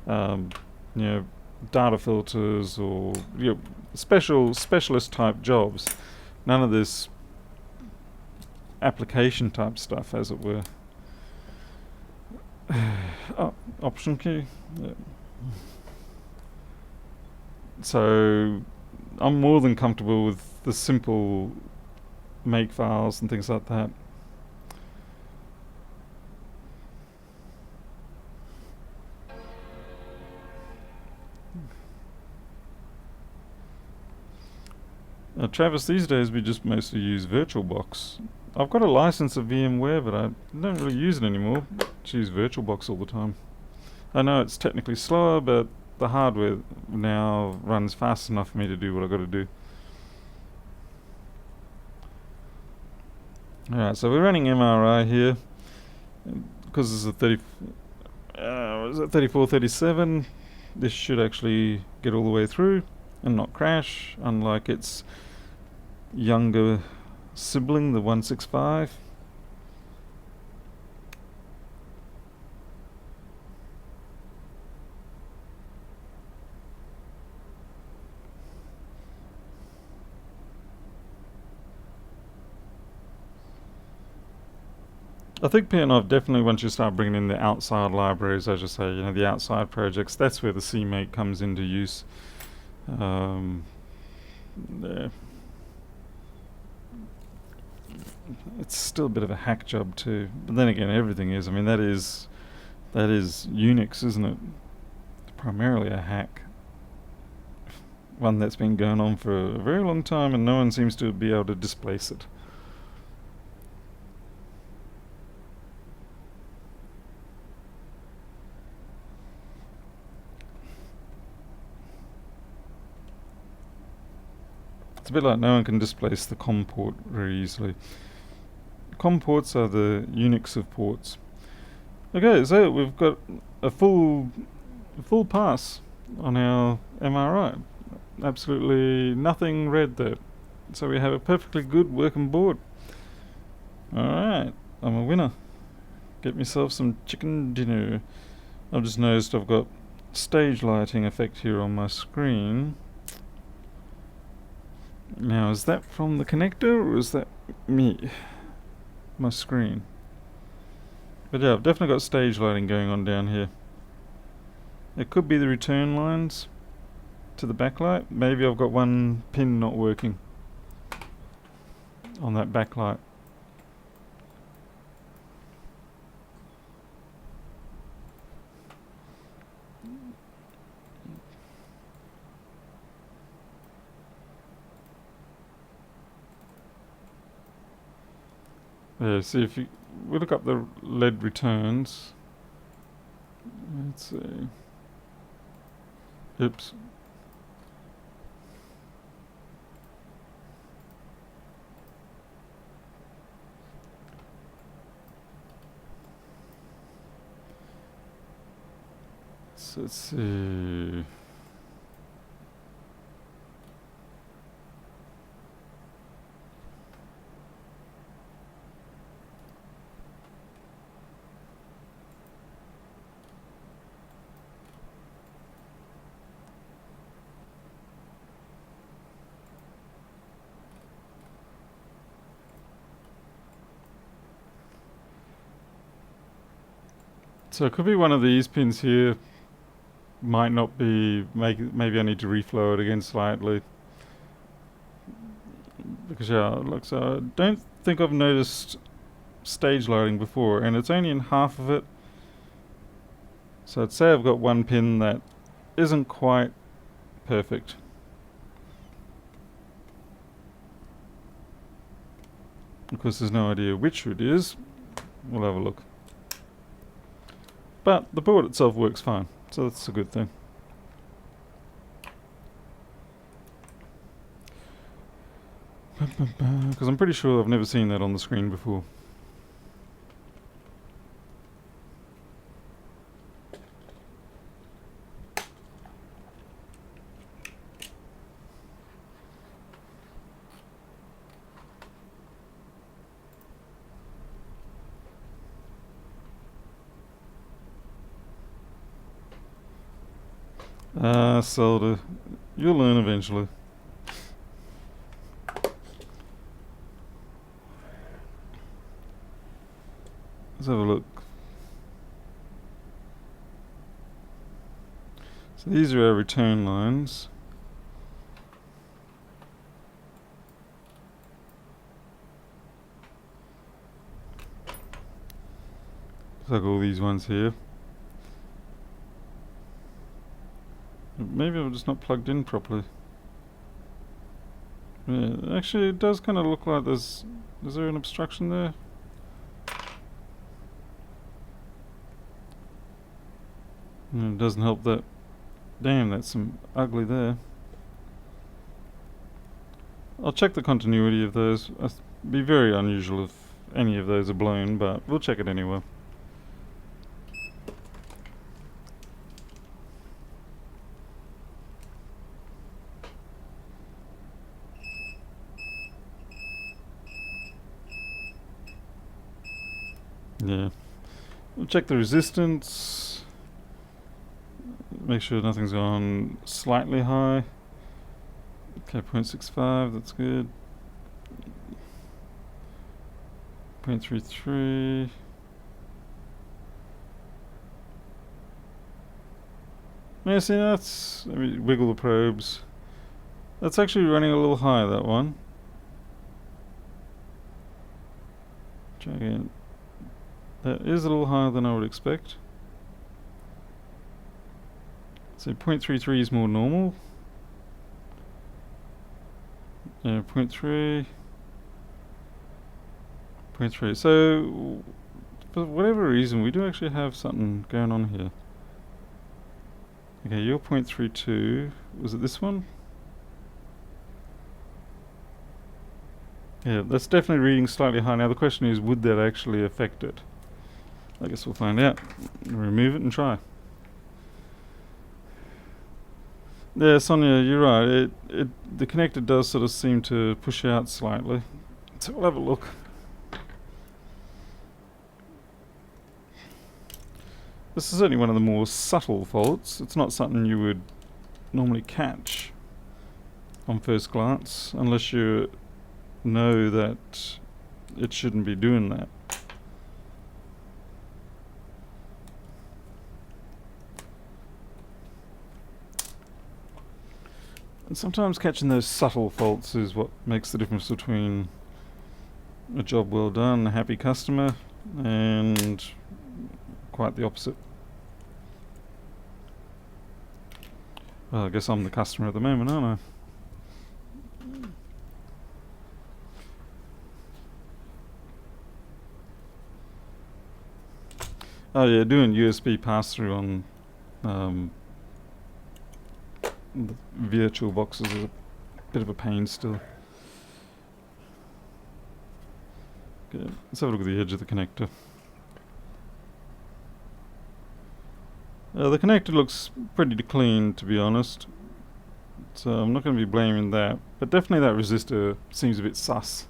Data filters or specialist type jobs. None of this application type stuff, as it were. Oh, option key. Yeah. So I'm more than comfortable with the simple make files and things like that. Travis, these days we just mostly use VirtualBox. I've got a license of VMware, but I don't really use it anymore. Just use VirtualBox all the time. I know it's technically slower, but the hardware now runs fast enough for me to do what I've got to do. Alright, so we're running MRI here. Because it's a 3437, this should actually get all the way through and not crash, unlike its younger sibling, the 165. I think P&F definitely, once you start bringing in the outside libraries, as you say, the outside projects, that's where the CMake comes into use. There. It's still a bit of a hack job too, but then again, everything is. I mean, that is Unix, isn't it? Primarily a hack. One that's been going on for a very long time, and no one seems to be able to displace it. It's a bit like no one can displace the COM port very easily. COM ports are the Unix of ports. Okay, so we've got a full pass on our MRI. Absolutely nothing red there. So we have a perfectly good working board. Alright, I'm a winner. Get myself some chicken dinner. I've just noticed I've got stage lighting effect here on my screen. Now, is that from the connector or is that me? My screen. But yeah, I've definitely got stage lighting going on down here. It could be the return lines to the backlight. Maybe I've got one pin not working on that backlight. Yeah, see if we look up the lead returns. Let's see. Oops. So let's see. So it could be one of these pins here. Might not be. Maybe I need to reflow it again slightly. Because yeah, like so, I don't think I've noticed stage lighting before, and it's only in half of it. So I'd say I've got one pin that isn't quite perfect. Of course, there's no idea which it is. We'll have a look. But the board itself works fine, so that's a good thing. Because I'm pretty sure I've never seen that on the screen before. Solder. You'll learn eventually. Let's have a look. So these are our return lines. Like all these ones here. Maybe I'm just not plugged in properly. Yeah, actually, it does kind of look like there's... Is there an obstruction there? It doesn't help that... Damn, that's some ugly there. I'll check the continuity of those. It'd be very unusual if any of those are blown, but we'll check it anyway. Yeah. We'll check the resistance. Make sure nothing's gone slightly high. Okay, 0.65, that's good. 0.33. Yeah, see, that's... Let me wiggle the probes. That's actually running a little high, that one. Try again. That is a little higher than I would expect. So 0.33 is more normal. Yeah, 0.3. 0.3. So, for whatever reason, we do actually have something going on here. Okay, you're 0.32. Was it this one? Yeah, that's definitely reading slightly high. Now the question is, would that actually affect it? I guess we'll find out. Remove it and try. Yeah, Sonia, you're right. The connector does sort of seem to push out slightly. So we'll have a look. This is certainly one of the more subtle faults. It's not something you would normally catch on first glance, unless you know that it shouldn't be doing that. And sometimes catching those subtle faults is what makes the difference between a job well done, a happy customer, and quite the opposite. Well, I guess I'm the customer at the moment, aren't I? Oh yeah, doing USB pass-through on the virtual boxes is a bit of a pain still. Okay, let's have a look at the edge of the connector. The connector looks pretty clean, to be honest, so I'm not going to be blaming that, but definitely that resistor seems a bit sus.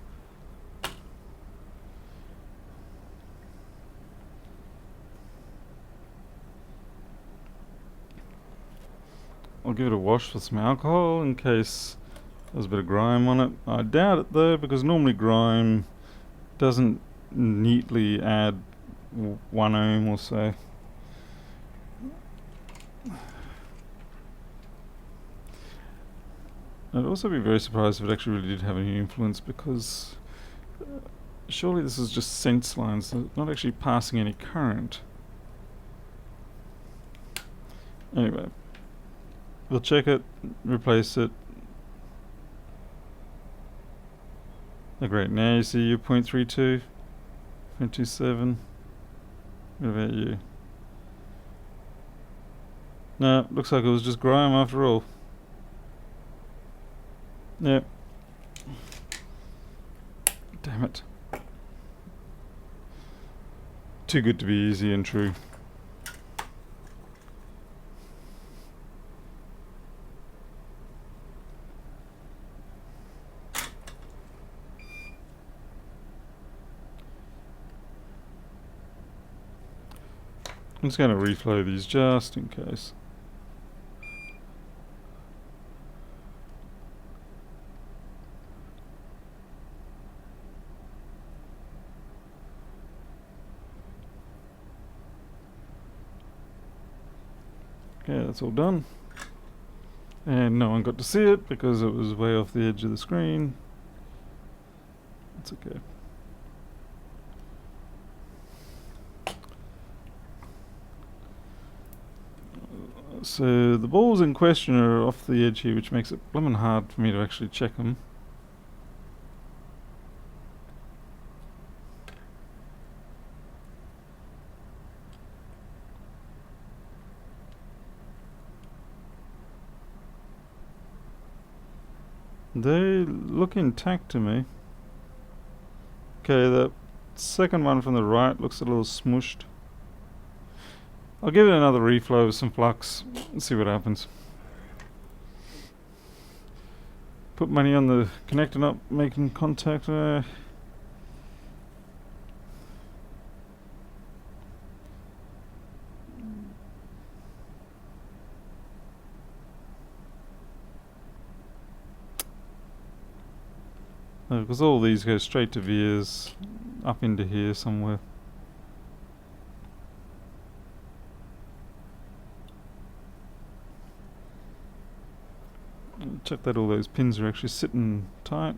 I'll give it a wash with some alcohol in case there's a bit of grime on it. I doubt it though, because normally grime doesn't neatly add 1 ohm or so. I'd also be very surprised if it actually really did have any influence, because surely this is just sense lines, not actually passing any current. Anyway, we'll check it, replace it. Oh great, now you see your 0.32, 0.27. What about you? No, looks like it was just grime after all. Yep. Damn it. Too good to be easy and true. I'm just going to reflow these just in case. Okay, that's all done. And no one got to see it because it was way off the edge of the screen. It's okay. So the balls in question are off the edge here, which makes it blooming hard for me to actually check them. They look intact to me. Okay, the second one from the right looks a little smushed. I'll give it another reflow with some flux and see what happens. Put money on the connector not making contact. Because all these go straight to vias up into here somewhere. Check that all those pins are actually sitting tight.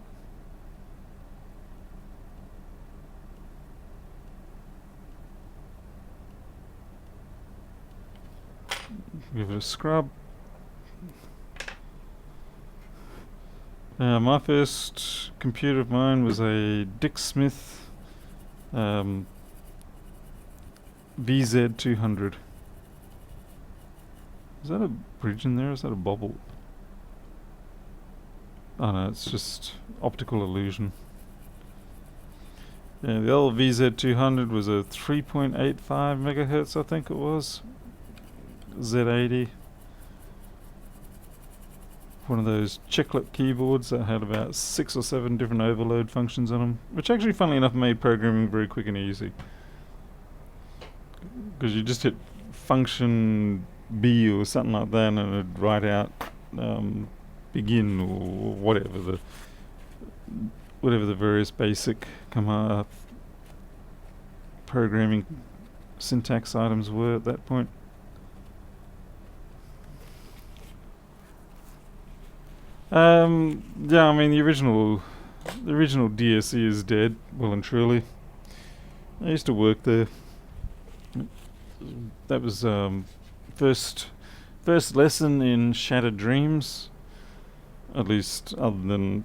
Give it a scrub. My first computer of mine was a Dick Smith VZ200. Is that a bridge in there or is that a bobble? Oh no, it's just optical illusion. Yeah, the old VZ200 was a 3.85 megahertz, I think it was. Z80. One of those chiclet keyboards that had about 6 or 7 different overload functions on them, which actually, funnily enough, made programming very quick and easy. Because you just hit function B or something like that, and it'd write out begin or whatever the various basic command programming syntax items were at that point. Yeah, I mean the original DSE is dead, well and truly. I used to work there. That was first lesson in Shattered Dreams. At least, other than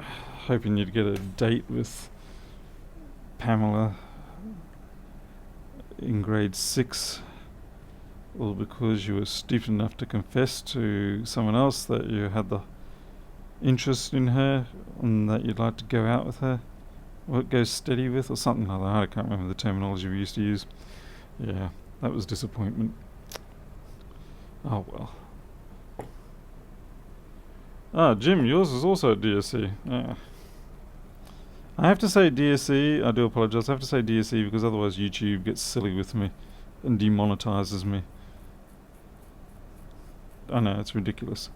hoping you'd get a date with Pamela in grade 6. Well, because you were stupid enough to confess to someone else that you had the interest in her and that you'd like to go out with her, or go steady with, or something like that. I can't remember the terminology we used to use. Yeah, that was disappointment. Oh well. Ah, Jim, yours is also a DSE. Yeah. I have to say DSE, I do apologise, I have to say DSE because otherwise YouTube gets silly with me and demonetizes me. I know, it's ridiculous.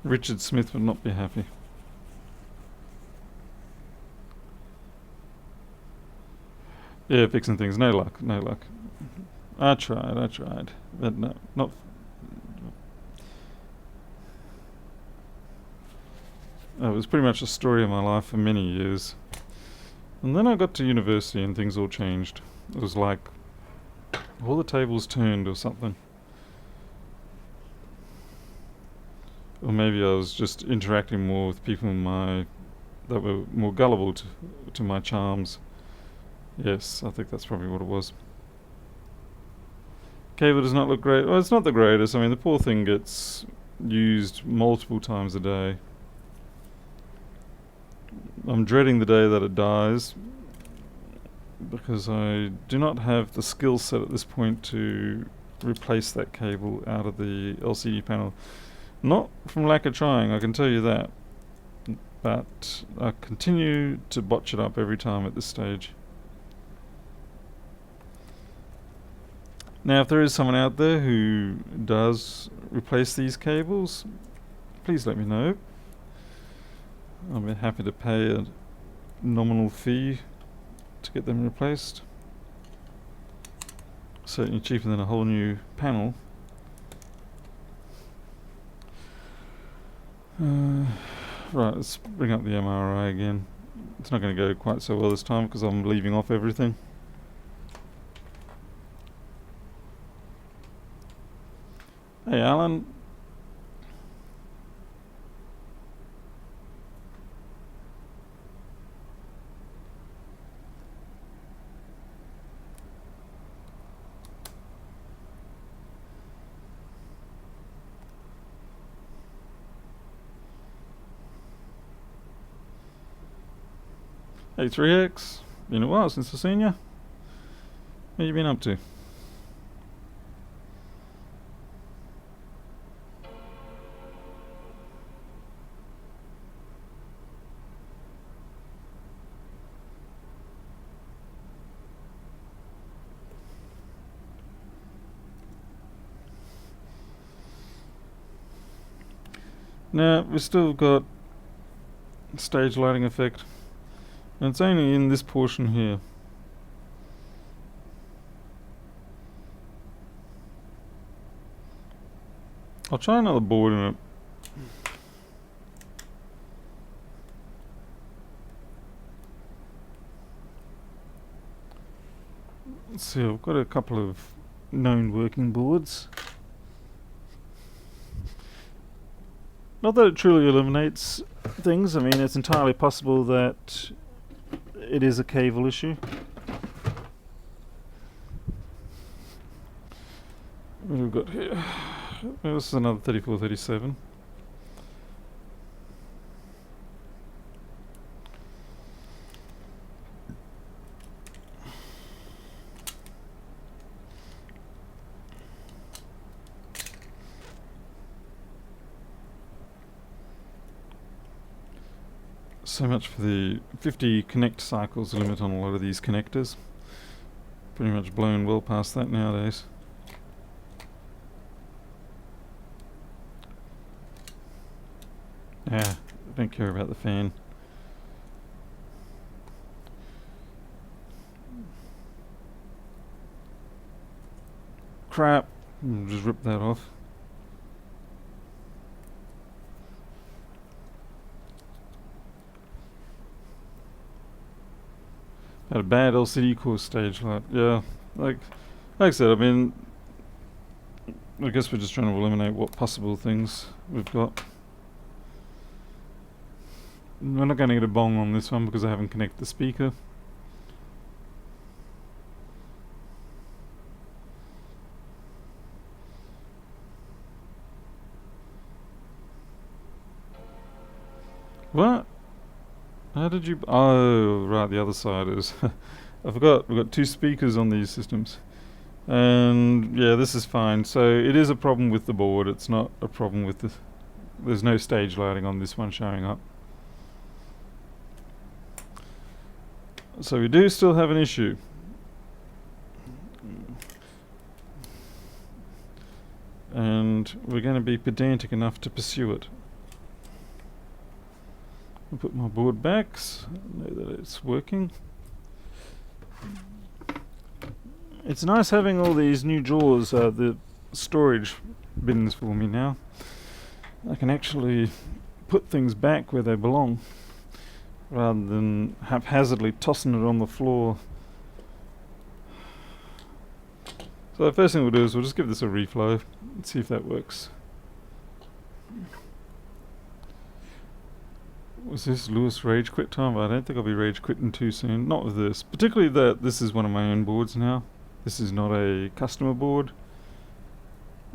Richard Smith would not be happy. Yeah, fixing things. No luck. I tried. But no, not... It was pretty much the story of my life for many years. And then I got to university and things all changed. It was like all the tables turned or something. Or maybe I was just interacting more with people that were more gullible to my charms. Yes, I think that's probably what it was. Cable does not look great. Well, it's not the greatest. I mean, the poor thing gets used multiple times a day. I'm dreading the day that it dies, because I do not have the skill set at this point to replace that cable out of the LCD panel. Not from lack of trying, I can tell you that. But I continue to botch it up every time at this stage. Now, if there is someone out there who does replace these cables, please let me know. I'll be happy to pay a nominal fee to get them replaced. Certainly cheaper than a whole new panel. Right, let's bring up the MRI again. It's not going to go quite so well this time because I'm leaving off everything. Hey Alan. Hey 3X, been a while since I've seen you. What you been up to? Now, we've still got stage lighting effect. And it's only in this portion here. I'll try another board in it. Let's see, I've got a couple of known working boards. Not that it truly eliminates things. I mean, it's entirely possible that it is a cable issue. What have we got here? Well, this is another 3437. So much for the 50 connect cycles limit on a lot of these connectors. Pretty much blown well past that nowadays. Yeah, don't care about the fan. Crap, just rip that off. Had a bad LCD core stage light. Yeah, like I said, I mean, I guess we're just trying to eliminate what possible things we've got. We're not going to get a bong on this one because I haven't connected the speaker. What? How did you... Oh, right, the other side is... I forgot, we've got two speakers on these systems. And yeah, this is fine. So it is a problem with the board. It's not a problem with the... There's no stage lighting on this one showing up. So we do still have an issue. And we're going to be pedantic enough to pursue it. I'll put my board back so I know that it's working. It's nice having all these new drawers, the storage bins for me now. I can actually put things back where they belong rather than haphazardly tossing it on the floor. So the first thing we'll do is we'll just give this a reflow and see if that works. Was this Lewis rage quit time? I don't think I'll be rage quitting too soon. Not with this. Particularly that this is one of my own boards now. This is not a customer board.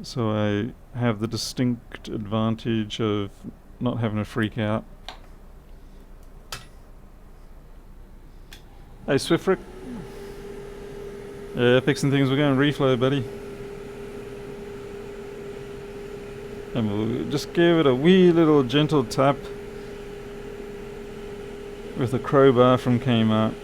So I have the distinct advantage of not having to freak out. Hey Swiftrick. Yeah, fixing things, we're going reflow, buddy. And we'll just give it a wee little gentle tap with a crowbar from Kmart.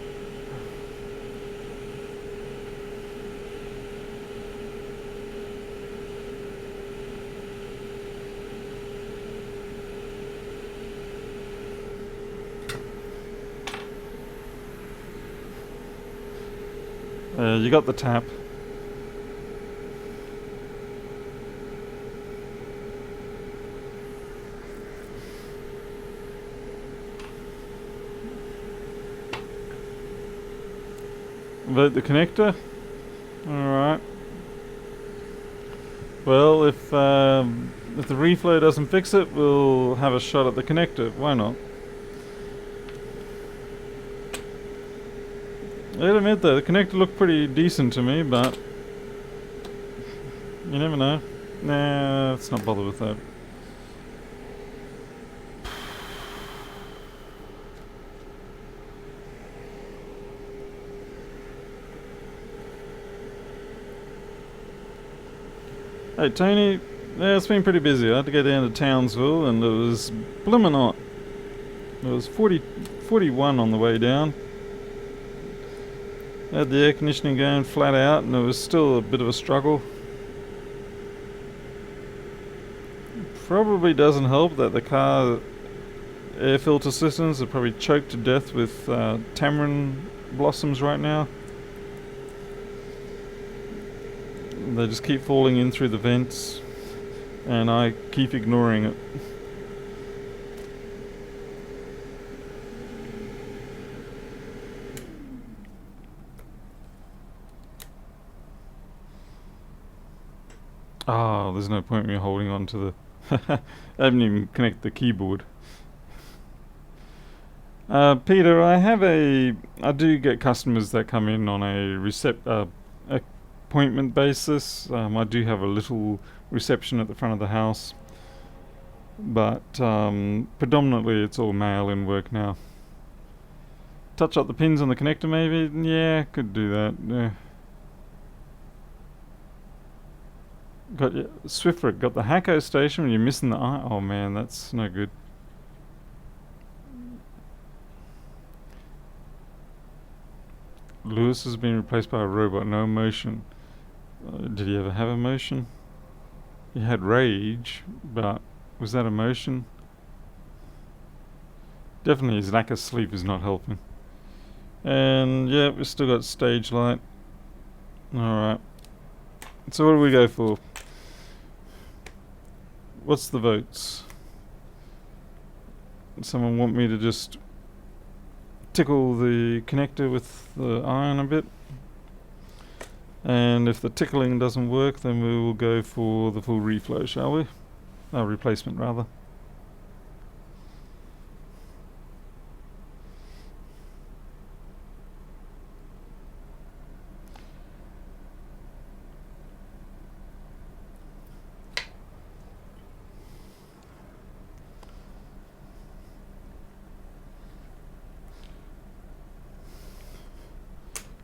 You got the tap. Vote the connector? Alright. Well, if the reflow doesn't fix it, we'll have a shot at the connector. Why not? I'll admit though, the connector looked pretty decent to me, but you never know. Nah, let's not bother with that. Hey Tony, yeah, it's been pretty busy. I had to go down to Townsville and it was bloomin' hot. It was 41 on the way down. I had the air conditioning going flat out and it was still a bit of a struggle. Probably doesn't help that the car air filter systems are probably choked to death with tamarind blossoms right now. They just keep falling in through the vents and I keep ignoring it. Oh, there's no point in me holding on to the... I haven't even connected the keyboard. Peter, I do get customers that come in on a appointment basis. I do have a little reception at the front of the house, but predominantly it's all mail-in work now. Touch up the pins on the connector maybe? Yeah, could do that, yeah. Swiftfoot got the Hakko station when you're missing the eye. Oh man, that's no good. Lewis has been replaced by a robot, no emotion. Did he ever have emotion? He had rage, but was that emotion? Definitely his lack of sleep is not helping. And yeah, we've still got stage light. Alright. So what do we go for? What's the votes? Someone want me to just tickle the connector with the iron a bit? And if the tickling doesn't work, then we will go for the full reflow, shall we? Replacement rather.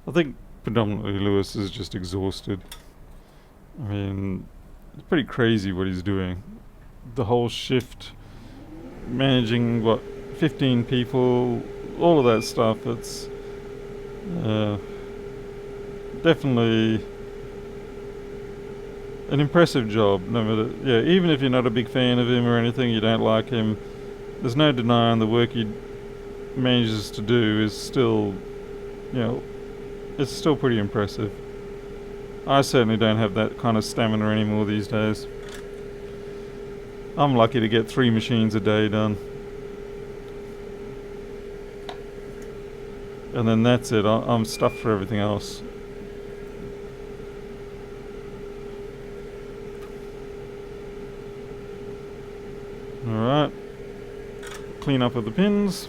I think predominantly Lewis is just exhausted. I mean, it's pretty crazy what he's doing. The whole shift, managing 15 people, all of that stuff. It's definitely an impressive job. No matter, yeah, even if you're not a big fan of him or anything, you don't like him, there's no denying the work he manages to do is still, it's still pretty impressive. I certainly don't have that kind of stamina anymore these days. I'm lucky to get 3 machines a day done. And then that's it. I'm stuffed for everything else. Alright. Clean up of the pins.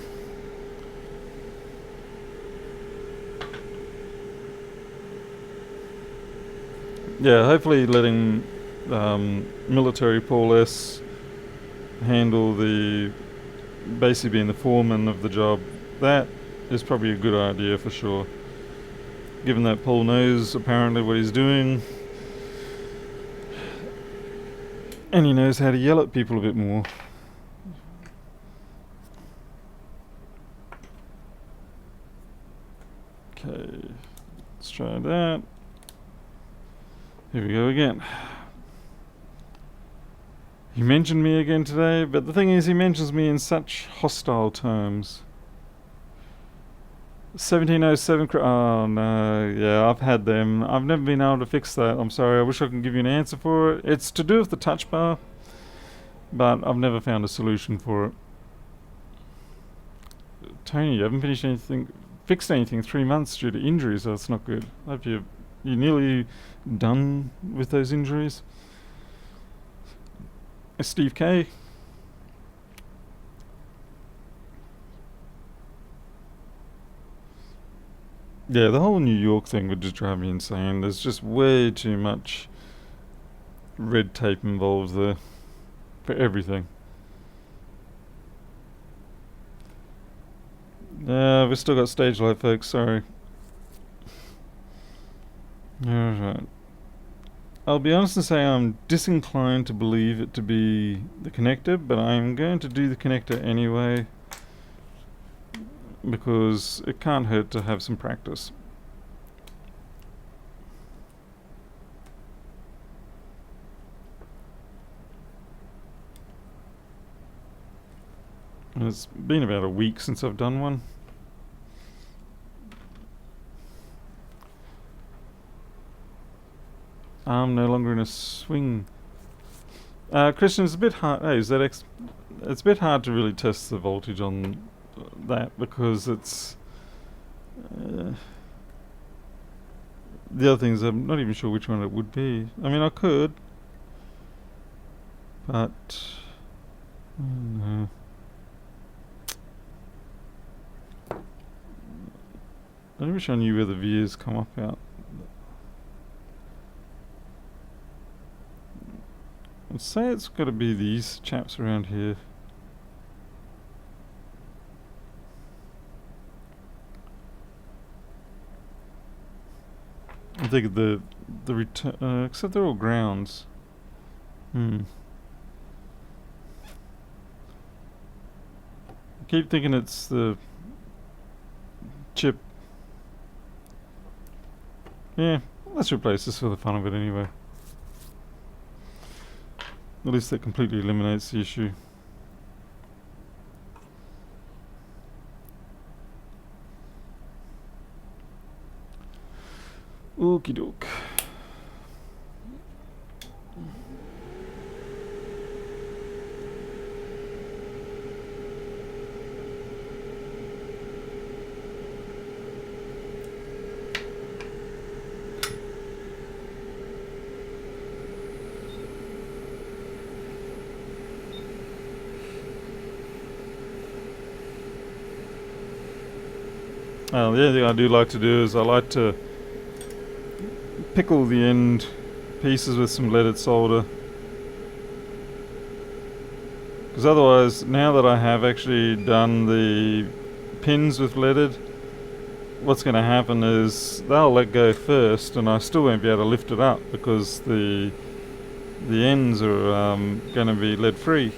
Yeah, hopefully letting military Paul S handle basically being the foreman of the job, that is probably a good idea for sure. Given that Paul knows apparently what he's doing, and he knows how to yell at people a bit more. Okay, let's try that. Here we go again. He mentioned me again today, but the thing is he mentions me in such hostile terms. 1707 oh no, yeah, I've had them. I've never been able to fix that. I'm sorry, I wish I could give you an answer for it. It's to do with the touch bar, but I've never found a solution for it. Tony, you haven't fixed anything 3 months due to injuries. That's not good. Have you nearly done with those injuries? Steve K. Yeah, the whole New York thing would just drive me insane. There's just way too much red tape involved there for everything. We've still got stage light, folks, sorry. Alright. I'll be honest and say I'm disinclined to believe it to be the connector, but I'm going to do the connector anyway because it can't hurt to have some practice. And it's been about a week since I've done one. I'm no longer in a swing. Christian, it's a bit hard. Hey, it's a bit hard to really test the voltage on that because it's. The other thing is I'm not even sure which one it would be. I mean, I could, but no. I wish I knew where the views come up out. I'd say it's got to be these chaps around here. I think the return, except they're all grounds. I keep thinking it's the chip. Yeah, let's replace this for the fun of it anyway. At least that completely eliminates the issue. Okie doke. The other thing I do like to do is I like to pickle the end pieces with some leaded solder, because otherwise, now that I have actually done the pins with leaded, what's going to happen is they'll let go first and I still won't be able to lift it up because the ends are going to be lead free.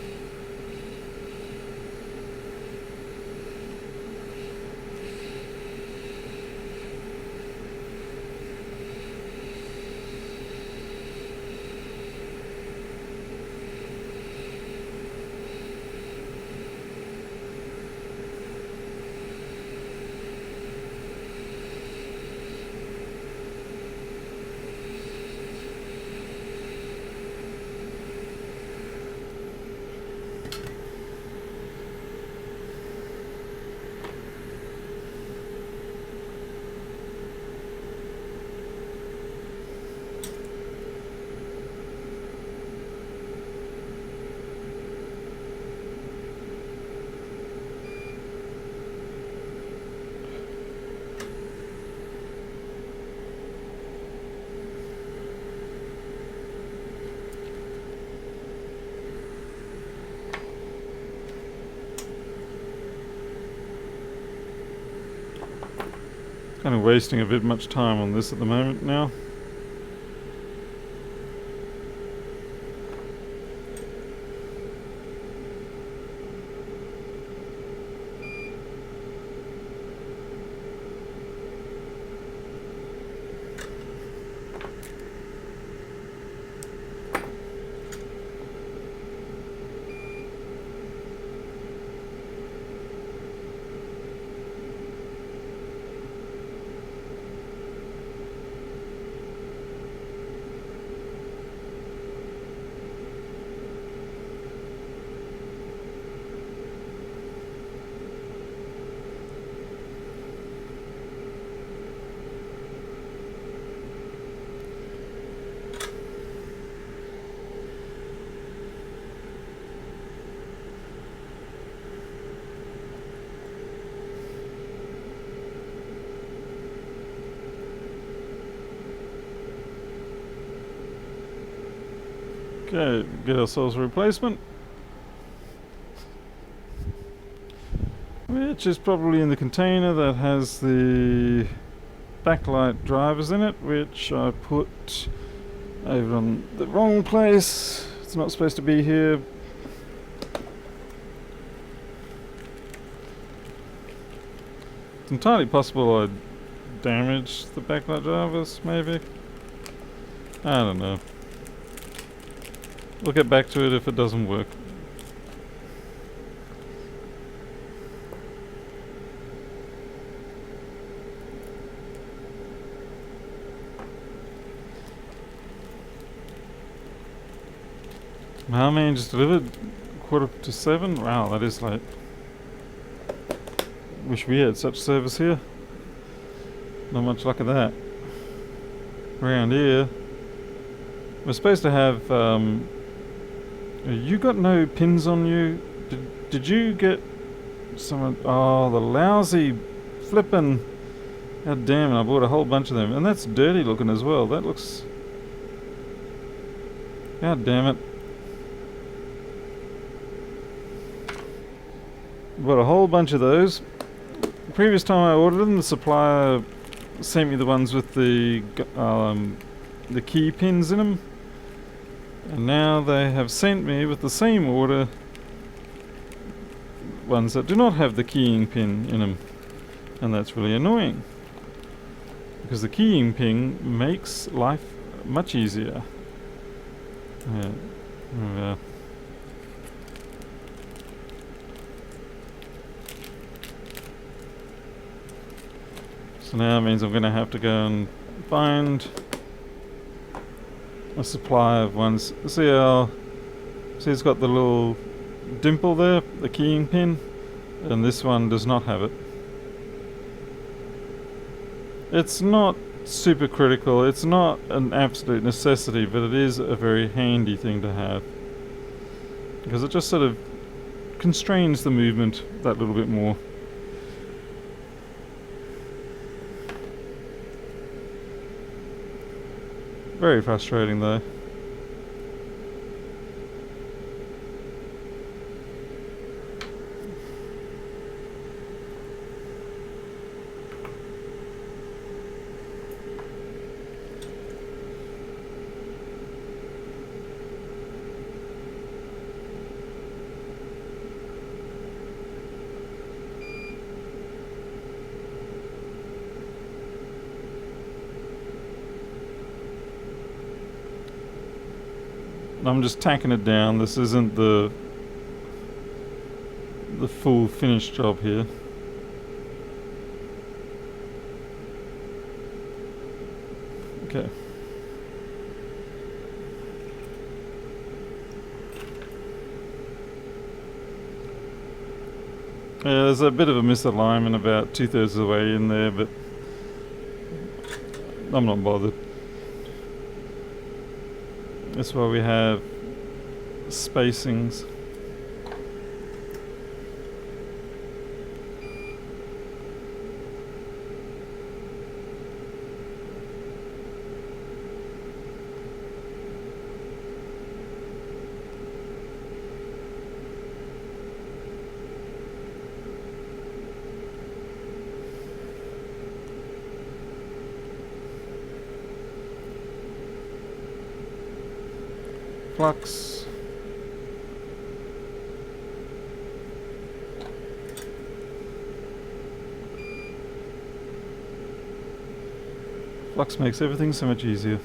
Kind of wasting a bit much time on this at the moment now. Okay, get ourselves a replacement, which is probably in the container that has the backlight drivers in it, which I put Over on the wrong place. It's not supposed to be here. It's entirely possible I damaged the backlight drivers, maybe. I don't know. We'll get back to it if it doesn't work. Mailman just delivered 7:15. Wow, that is late. Wish we had such service here. Not much luck of that. Around here, we're supposed to have. You got no pins on you? Did you get someone? Oh, the lousy flippin'! God damn it! I bought a whole bunch of them, and that's dirty looking as well. That looks. God damn it! Bought a whole bunch of those. The previous time I ordered them, the supplier sent me the ones with the key pins in them, and now they have sent me with the same order ones that do not have the keying pin in them, and that's really annoying because the keying pin makes life much easier. Yeah. So now it means I'm going to have to go and find a supply of ones. See it's got the little dimple there, the keying pin, and this one does not have it. It's not super critical, it's not an absolute necessity, but it is a very handy thing to have, because it just sort of constrains the movement that little bit more. Very frustrating though. I'm just tacking it down. This isn't the full finished job here. Okay. Yeah, there's a bit of a misalignment about 2/3 of the way in there, but I'm not bothered. That's why we have spacings. Flux. Flux makes everything so much easier.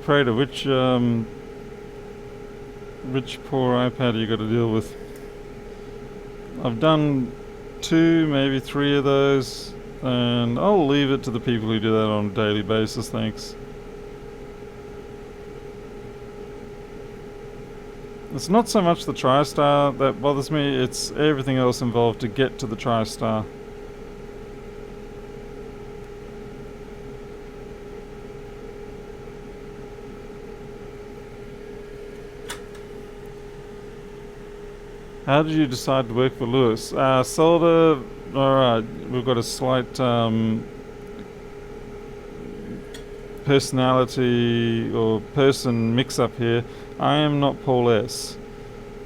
Prater, which poor iPad you got to deal with? I've done 2, maybe 3 of those, and I'll leave it to the people who do that on a daily basis, thanks. It's not so much the TriStar that bothers me, it's everything else involved to get to the TriStar. How did you decide to work for Lewis? Solder, alright, we've got a slight personality or person mix-up here. I am not Paul S.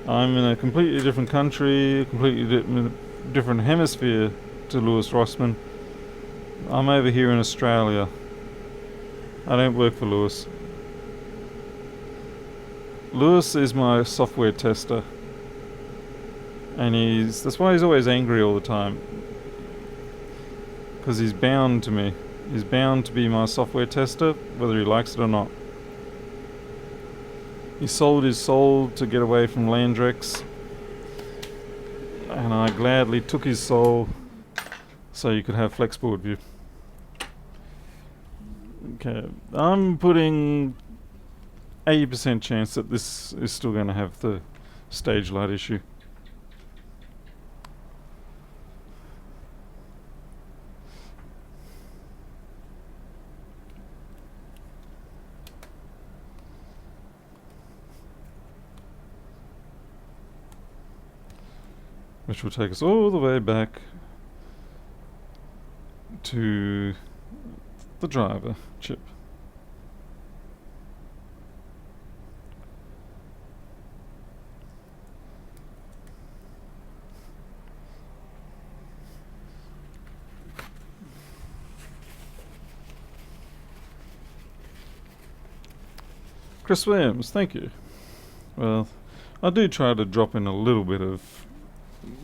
I'm in a completely different country, a completely different hemisphere to Lewis Rossman. I'm over here in Australia. I don't work for Lewis. Lewis is my software tester. And that's why he's always angry all the time. Because he's bound to me. He's bound to be my software tester, whether he likes it or not. He sold his soul to get away from Landrex. And I gladly took his soul so you could have Flex Boardview. Okay, I'm putting 80% chance that this is still going to have the stage light issue. Which will take us all the way back to the driver chip. Chris Williams, thank you. Well, I do try to drop in a little bit of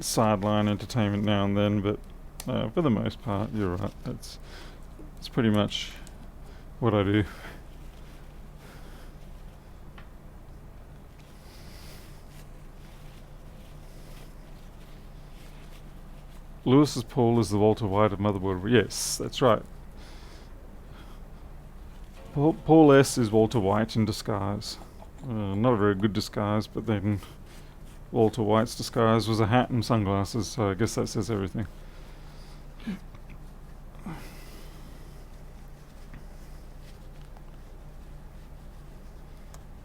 sideline entertainment now and then, but for the most part, you're right. It's pretty much what I do. Lewis's Paul is the Walter White of motherboard. Yes, that's right. Paul S is Walter White in disguise. Not a very good disguise, but then Walter White's disguise was a hat and sunglasses, so I guess that says everything.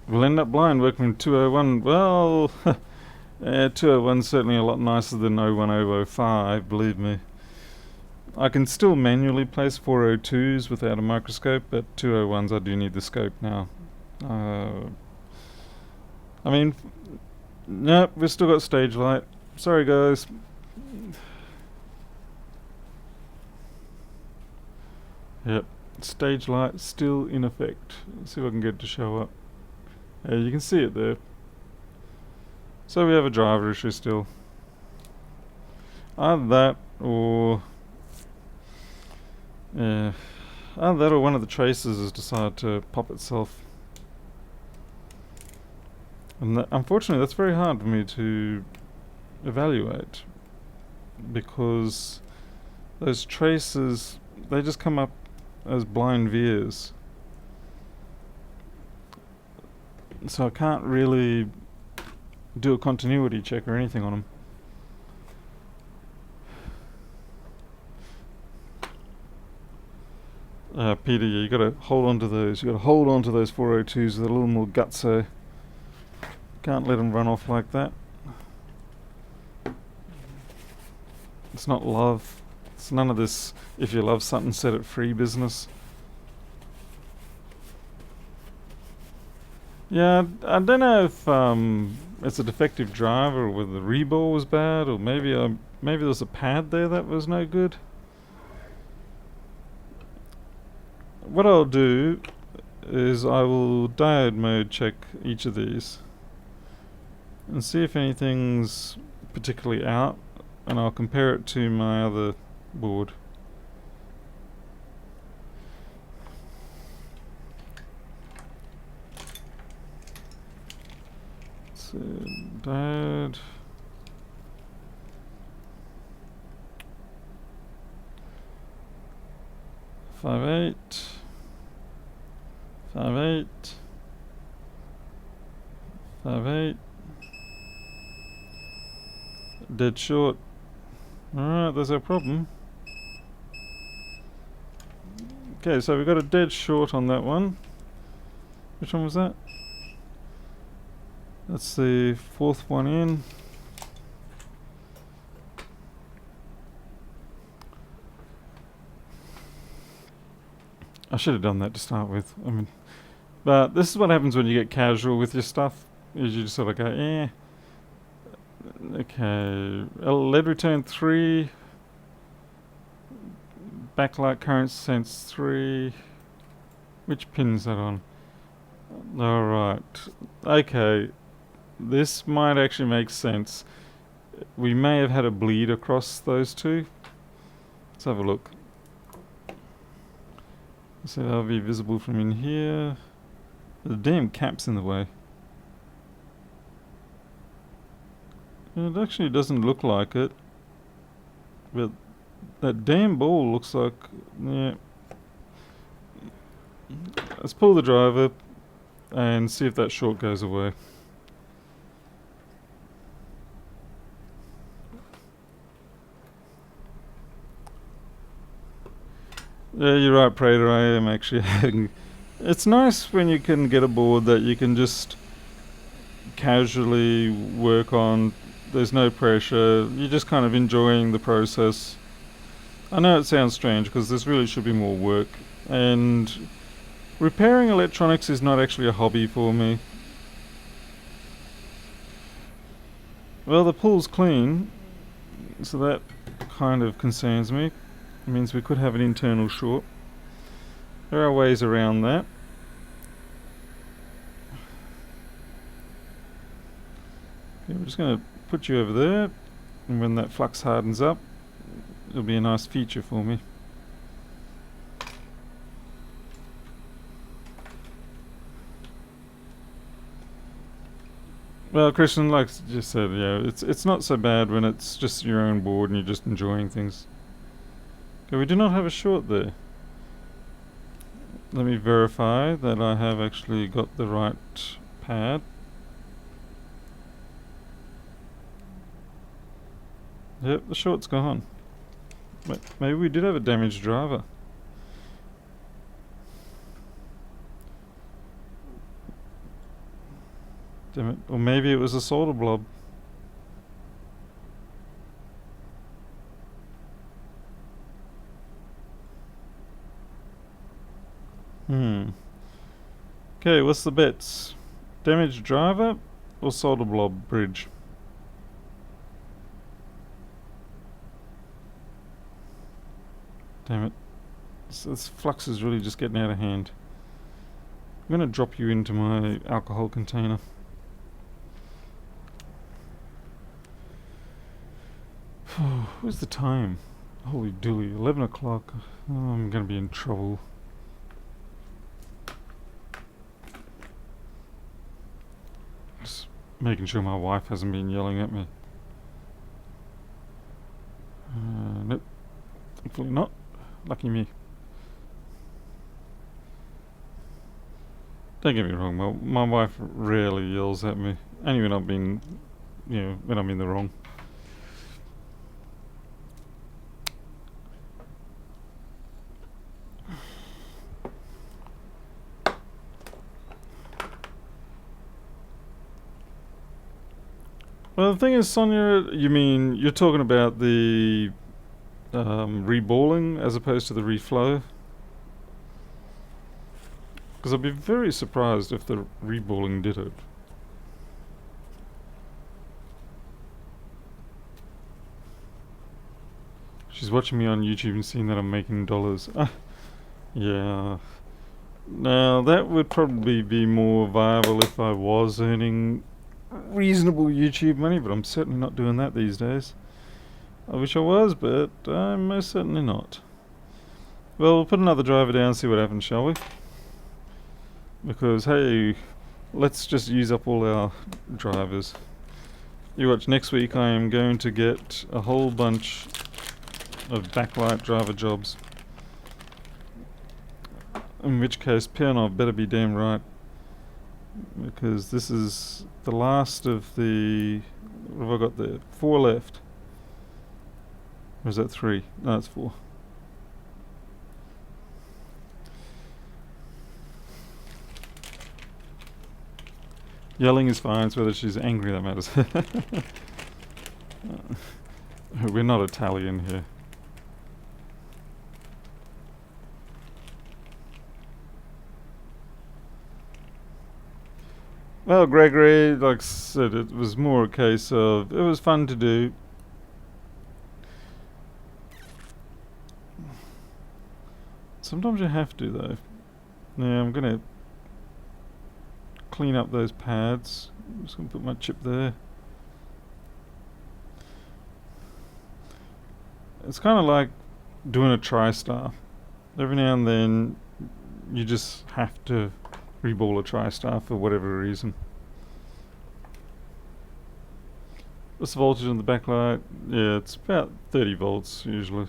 We'll end up blind working with 201. Well, 201's certainly a lot nicer than 01005, believe me. I can still manually place 402s without a microscope, but 201s I do need the scope now. I mean, nope, we've still got stage light. Sorry guys. Yep, stage light still in effect. Let's see if I can get it to show up. Yeah, you can see it there. So we have a driver issue still. Either that or either that or one of the traces has decided to pop itself. And unfortunately that's very hard for me to evaluate, because those traces, they just come up as blind veers. So I can't really do a continuity check or anything on them. Peter, you gotta hold on to those. You gotta hold on to those 402s with a little more gutso. Can't let them run off like that. It's not love. It's none of this if you love something set it free business. Yeah, I don't know if it's a defective drive or whether the reball was bad, or maybe there was a pad there that was no good. What I'll do is I will diode mode check each of these and see if anything's particularly out, and I'll compare it to my other board. So diode. 5.8. 5.8. 5.8. Dead short. Alright, there's our problem. Okay, so we got a dead short on that one. Which one was that? That's the fourth one in. I should have done that to start with. I mean, but this is what happens when you get casual with your stuff. Is you just sort of go, eh. Okay, lead return 3. Backlight current sense 3. Which pin is that on? Alright. Okay. This might actually make sense. We may have had a bleed across those two. Let's have a look. So that'll be visible from in here. The damn cap's in the way. It actually doesn't look like it. But that damn ball looks like... yeah. Let's pull the driver and see if that short goes away. Yeah, you're right, Prater. I am actually having... It's nice when you can get a board that you can just casually work on. There's no pressure. You're just kind of enjoying the process. I know it sounds strange because this really should be more work. And repairing electronics is not actually a hobby for me. Well, the pool's clean, so that kind of concerns me. It means we could have an internal short. There are ways around that. Okay, we're just going to put you over there, and when that flux hardens up, it'll be a nice feature for me. Well, Christian, like you just said, yeah, it's not so bad when it's just your own board and you're just enjoying things. Okay, we do not have a short there. Let me verify that I have actually got the right pad. Yep, the short's gone. But maybe we did have a damaged driver. Damn it. Or maybe it was a solder blob. Okay, what's the bets? Damaged driver or solder blob bridge? Damn it. This flux is really just getting out of hand. I'm going to drop you into my alcohol container. Where's the time? Holy dooly, 11 o'clock. Oh, I'm going to be in trouble. Just making sure my wife hasn't been yelling at me. Nope. Hopefully not. Lucky me. Don't get me wrong, my wife rarely yells at me. Only when I've been, when I'm in the wrong. Well, the thing is, Sonia, you mean you're talking about the reballing as opposed to the reflow? Because I'd be very surprised if the reballing did it. She's watching me on YouTube and seeing that I'm making dollars. Yeah. Now, that would probably be more viable if I was earning reasonable YouTube money, but I'm certainly not doing that these days. I wish I was, but I'm most certainly not. Well, we'll put another driver down and see what happens, shall we? Because, hey, let's just use up all our drivers. You watch, next week I am going to get a whole bunch of backlight driver jobs. In which case, Pianov better be damn right, because this is the last of the. What have I got there? 4 left. Or is that 3? No, it's 4. Yelling is fine, it's whether she's angry that matters. We're not Italian here. Well, Gregory, like I said, it was more a case of it was fun to do. Sometimes you have to, though. Now I'm gonna clean up those pads. I'm just gonna put my chip there. It's kind of like doing a TriStar. Every now and then, you just have to reball a TriStar for whatever reason. What's the voltage on the backlight? Yeah, it's about 30 volts usually.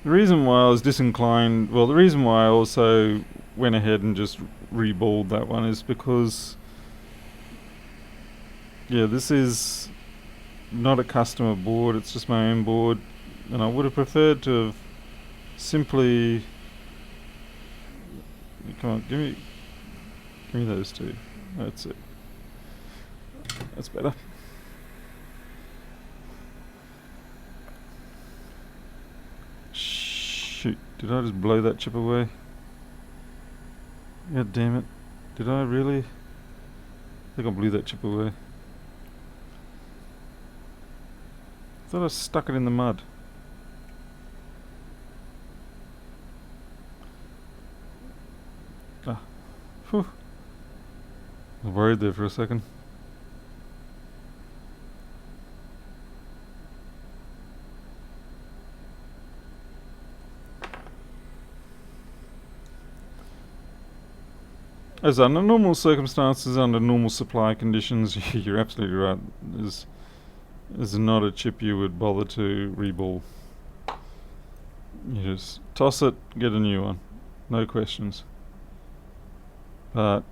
The reason why I was disinclined, well, the reason why I also went ahead and just reballed that one is because, yeah, this is not a customer board, it's just my own board, and I would have preferred to have simply, come on, give me those two. That's it. That's better. Shoot, did I just blow that chip away? God damn it. Did I really? I think I blew that chip away. I thought I stuck it in the mud. Ah. Whew. I was worried there for a second. As under normal circumstances, under normal supply conditions, you're absolutely right. There's not a chip you would bother to reball. You just toss it, get a new one. No questions. But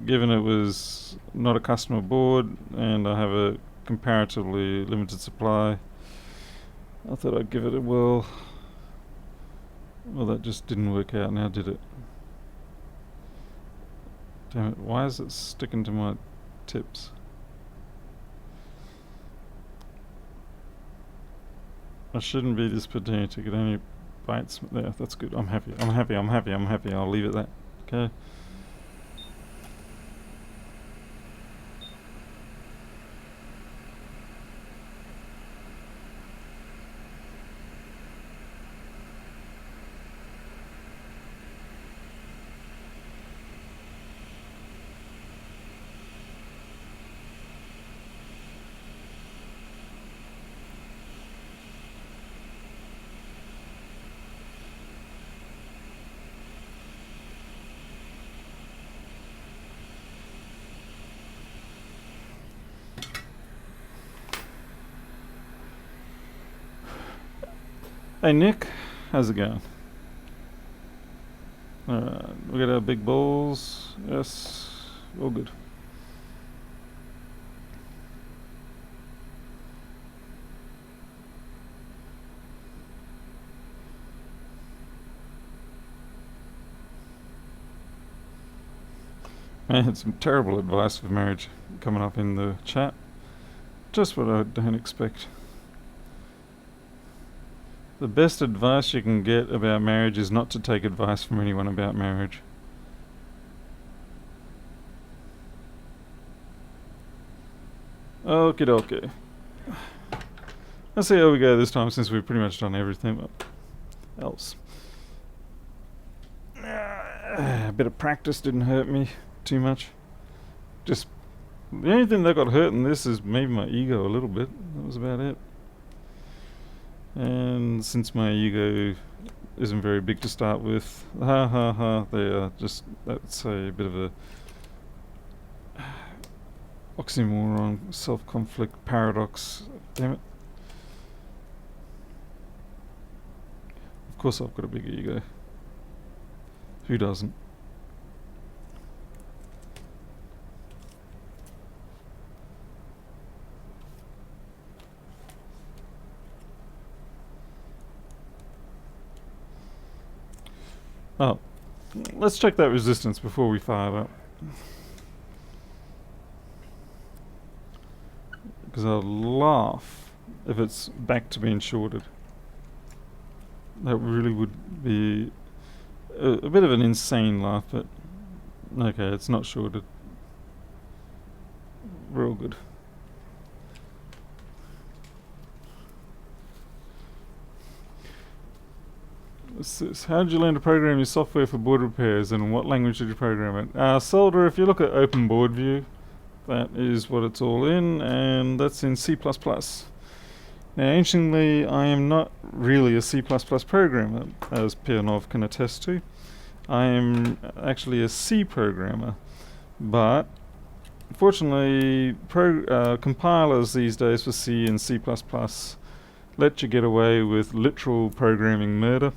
given it was not a customer board and I have a comparatively limited supply, I thought I'd give it a whirl. Well, that just didn't work out now, did it? Damn it, why is it sticking to my tips? I shouldn't be this pedantic, it only bites there, that's good, I'm happy. I'll leave it that, okay? Hey Nick, how's it going? Alright, we got our big balls. Yes, all good. Man, some terrible advice for marriage coming up in the chat. Just what I don't expect. The best advice you can get about marriage is not to take advice from anyone about marriage. Okie dokie. Let's see how we go this time since we've pretty much done everything else. A bit of practice didn't hurt me too much. Just the only thing that got hurt in this is maybe my ego a little bit. That was about it. And since my ego isn't very big to start with, just that's a bit of a oxymoron, self-conflict, paradox. Damn it. Of course I've got a big ego. Who doesn't? Oh, let's check that resistance before we fire it up. Because I'll laugh if it's back to being shorted. That really would be a bit of an insane laugh, but okay, it's not shorted. Real good. What's this? How did you learn to program your software for board repairs, and what language did you program it? Solder, if you look at Open Boardview, that is what it's all in, and that's in C++. Now, interestingly, I am not really a C++ programmer, as Pianov can attest to. I am actually a C programmer, but fortunately, compilers these days for C and C++ let you get away with literal programming murder.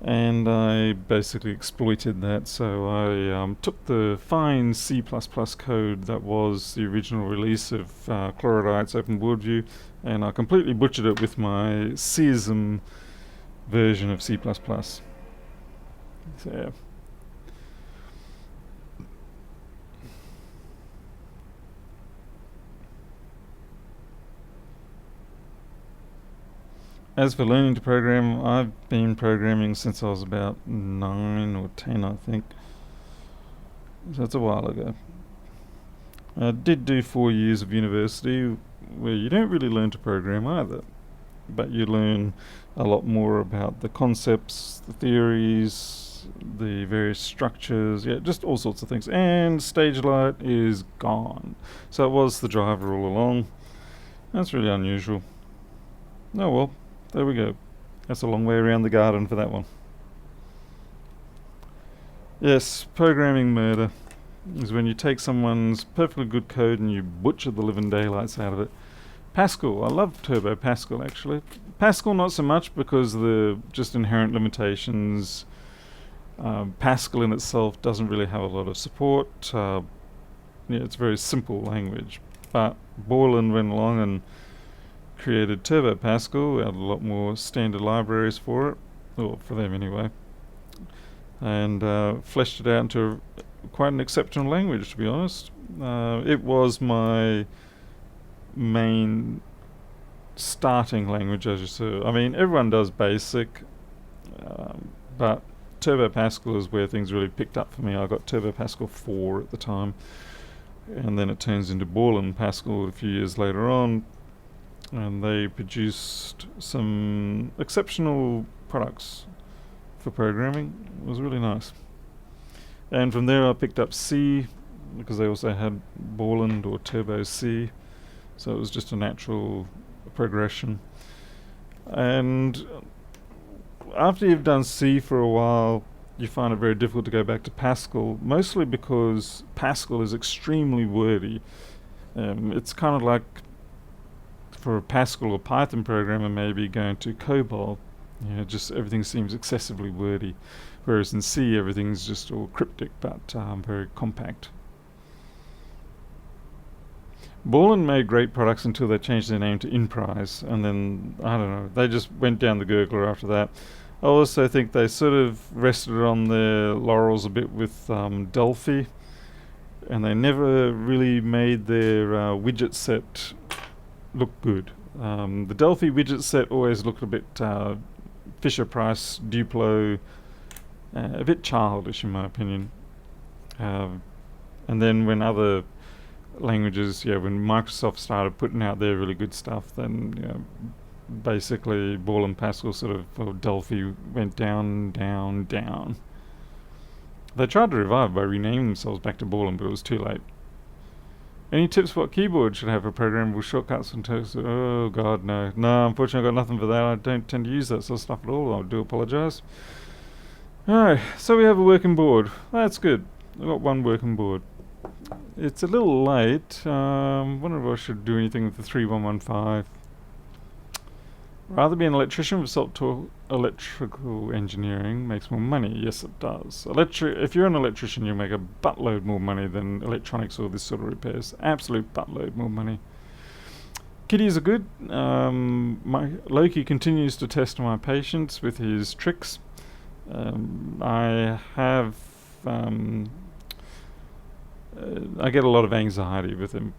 And I basically exploited that, so I took the fine C++ code that was the original release of Chlorodyte's Open Boardview, and I completely butchered it with my C'ism version of C++. So yeah. As for learning to program, I've been programming since I was about 9 or 10, I think. So that's a while ago. I did do 4 years of university where you don't really learn to program either, but you learn a lot more about the concepts, the theories, the various structures, yeah, just all sorts of things. And stage light is gone. So it was the driver all along. That's really unusual. Oh well. There we go. That's a long way around the garden for that one. Yes, programming murder is when you take someone's perfectly good code and you butcher the living daylights out of it. Pascal, I love Turbo Pascal actually. Pascal not so much because of the just inherent limitations. Pascal in itself doesn't really have a lot of support. Yeah, it's a very simple language. But Borland went along and created Turbo Pascal, had a lot more standard libraries for it, or for them anyway, and fleshed it out into quite an exceptional language, to be honest. It was my main starting language, as you saw. I mean, everyone does BASIC, but Turbo Pascal is where things really picked up for me. I got Turbo Pascal 4 at the time, and then it turns into Borland Pascal a few years later on. And they produced some exceptional products for programming. It was really nice. And from there I picked up C, because they also had Borland or Turbo C, so it was just a natural progression. And after you've done C for a while, you find it very difficult to go back to Pascal, mostly because Pascal is extremely wordy. It's kind of like, for a Pascal or Python programmer, maybe going to COBOL, just everything seems excessively wordy, whereas in C everything's just all cryptic but very compact. Borland made great products until they changed their name to Inprise, and then, I don't know, they just went down the gurgler after that. I also think they sort of rested on their laurels a bit with Delphi, and they never really made their widget set look good. The Delphi widget set always looked a bit Fisher-Price, Duplo, a bit childish in my opinion. And then when other languages, when Microsoft started putting out their really good stuff, then basically Borland Pascal or Delphi went down, down, down. They tried to revive by renaming themselves back to Borland, but it was too late. Any tips for what keyboard should have for programmable shortcuts and text? Oh god, no. No, unfortunately I've got nothing for that. I don't tend to use that sort of stuff at all. I do apologise. Alright, so we have a working board. That's good. I've got one working board. It's a little late. Wonder if I should do anything with the 3115. Rather be an electrician with salt to electrical engineering makes more money. Yes, it does. If you're an electrician, you make a buttload more money than electronics or this sort of repairs. Absolute buttload more money. Kitties are good. My Loki continues to test my patience with his tricks. I have. I get a lot of anxiety with him.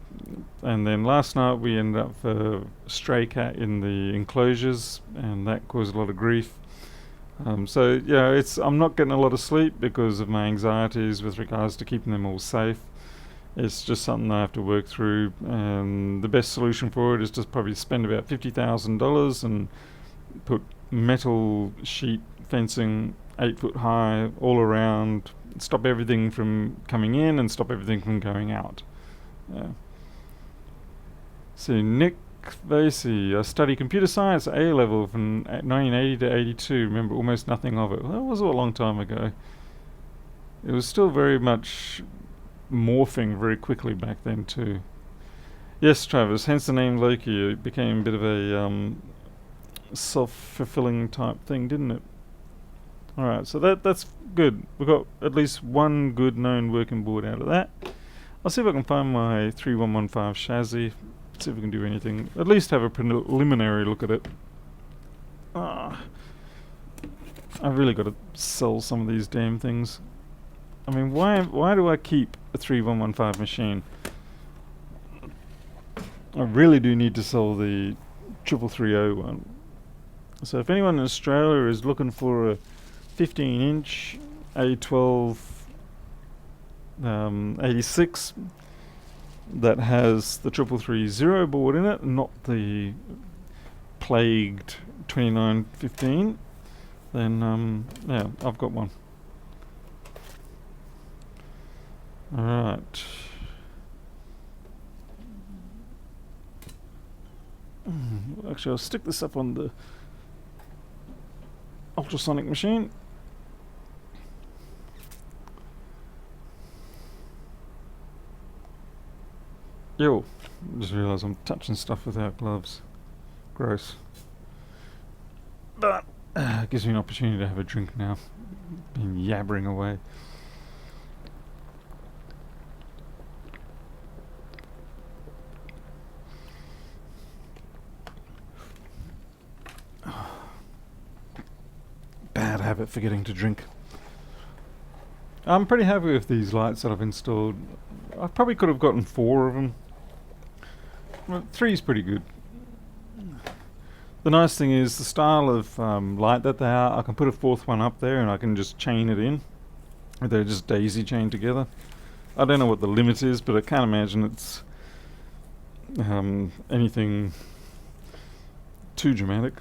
And then last night we ended up for a stray cat in the enclosures, and that caused a lot of grief. So yeah, I'm not getting a lot of sleep because of my anxieties with regards to keeping them all safe. It's just something I have to work through, and the best solution for it is just probably spend about $50,000 and put metal sheet fencing 8 foot high all around, stop everything from coming in and stop everything from going out. So Nick Vasey, I studied computer science at A level from 1980 to 82. Remember almost nothing of it. Well, that was a long time ago. It was still very much morphing very quickly back then too. Yes, Travis, hence the name Loki. It became a bit of a self-fulfilling type thing, didn't it? Alright, so that's good. We've got at least one good known working board out of that. I'll see if I can find my 3115 chassis, see if we can do anything, at least have a preliminary look at it. I've really got to sell some of these damn things. I mean, why do I keep a 3115 machine? I really do need to sell the 3330 one. So if anyone in Australia is looking for a 15-inch A12 86 that has the 3330 board in it, not the plagued 2915, then yeah, I've got one. Alright. Actually, I'll stick this up on the ultrasonic machine. Yo, just realised I'm touching stuff without gloves. Gross. But it gives me an opportunity to have a drink now. Been yabbering away. Bad habit, forgetting to drink. I'm pretty happy with these lights that I've installed. I probably could have gotten 4 of them. Well, 3's pretty good. The nice thing is the style of light that they are, I can put a 4th one up there and I can just chain it in. They're just daisy chained together. I don't know what the limit is, but I can't imagine it's anything too dramatic.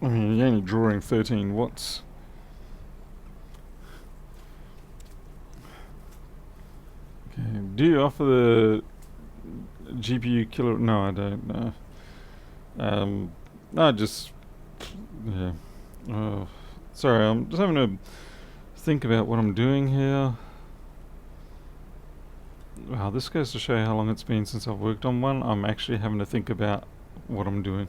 I mean, you're only drawing 13 watts. Okay, do you offer the GPU killer? No, I don't. No. I just, yeah. Oh, sorry, I'm just having to think about what I'm doing here. Wow, this goes to show how long it's been since I've worked on one. I'm actually having to think about what I'm doing.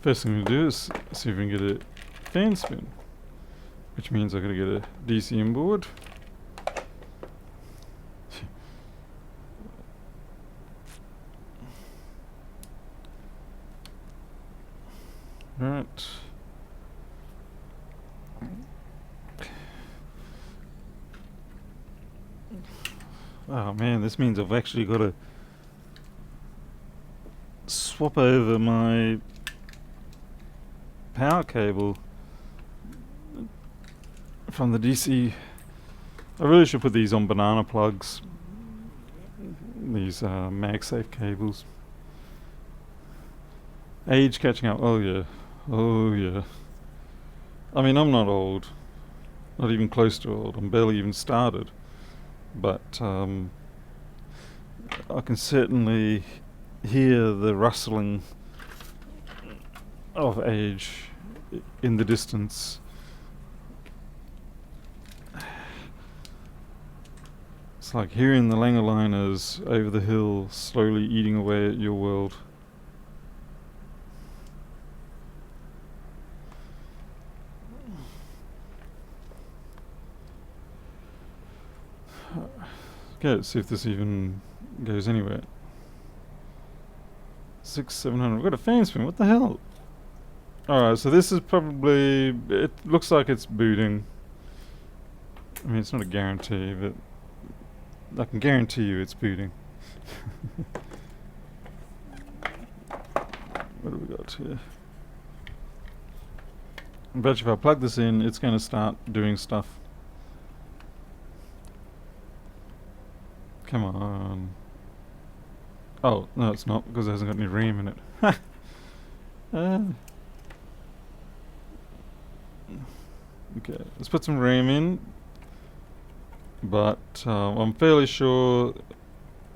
First thing to do is see if we can get a fan spin, which means I've got to get a DC inboard. Right. Oh man, this means I've actually got to swap over my power cable from the DC. I really should put these on banana plugs, these MagSafe cables. Age catching up. Oh yeah, oh yeah. I mean, I'm not old, not even close to old. I'm barely even started, but I can certainly hear the rustling of age in the distance. It's like hearing the langoliners over the hill slowly eating away at your world. Okay, let's see if this even goes anywhere. 700. We've got a fan spin. What the hell? Alright, so this is probably... It looks like it's booting. I mean, it's not a guarantee, but I can guarantee you it's booting. What have we got here? I bet if I plug this in, it's going to start doing stuff. Come on. Oh, no it's not, because it hasn't got any RAM in it. Okay, let's put some RAM in. But I'm fairly sure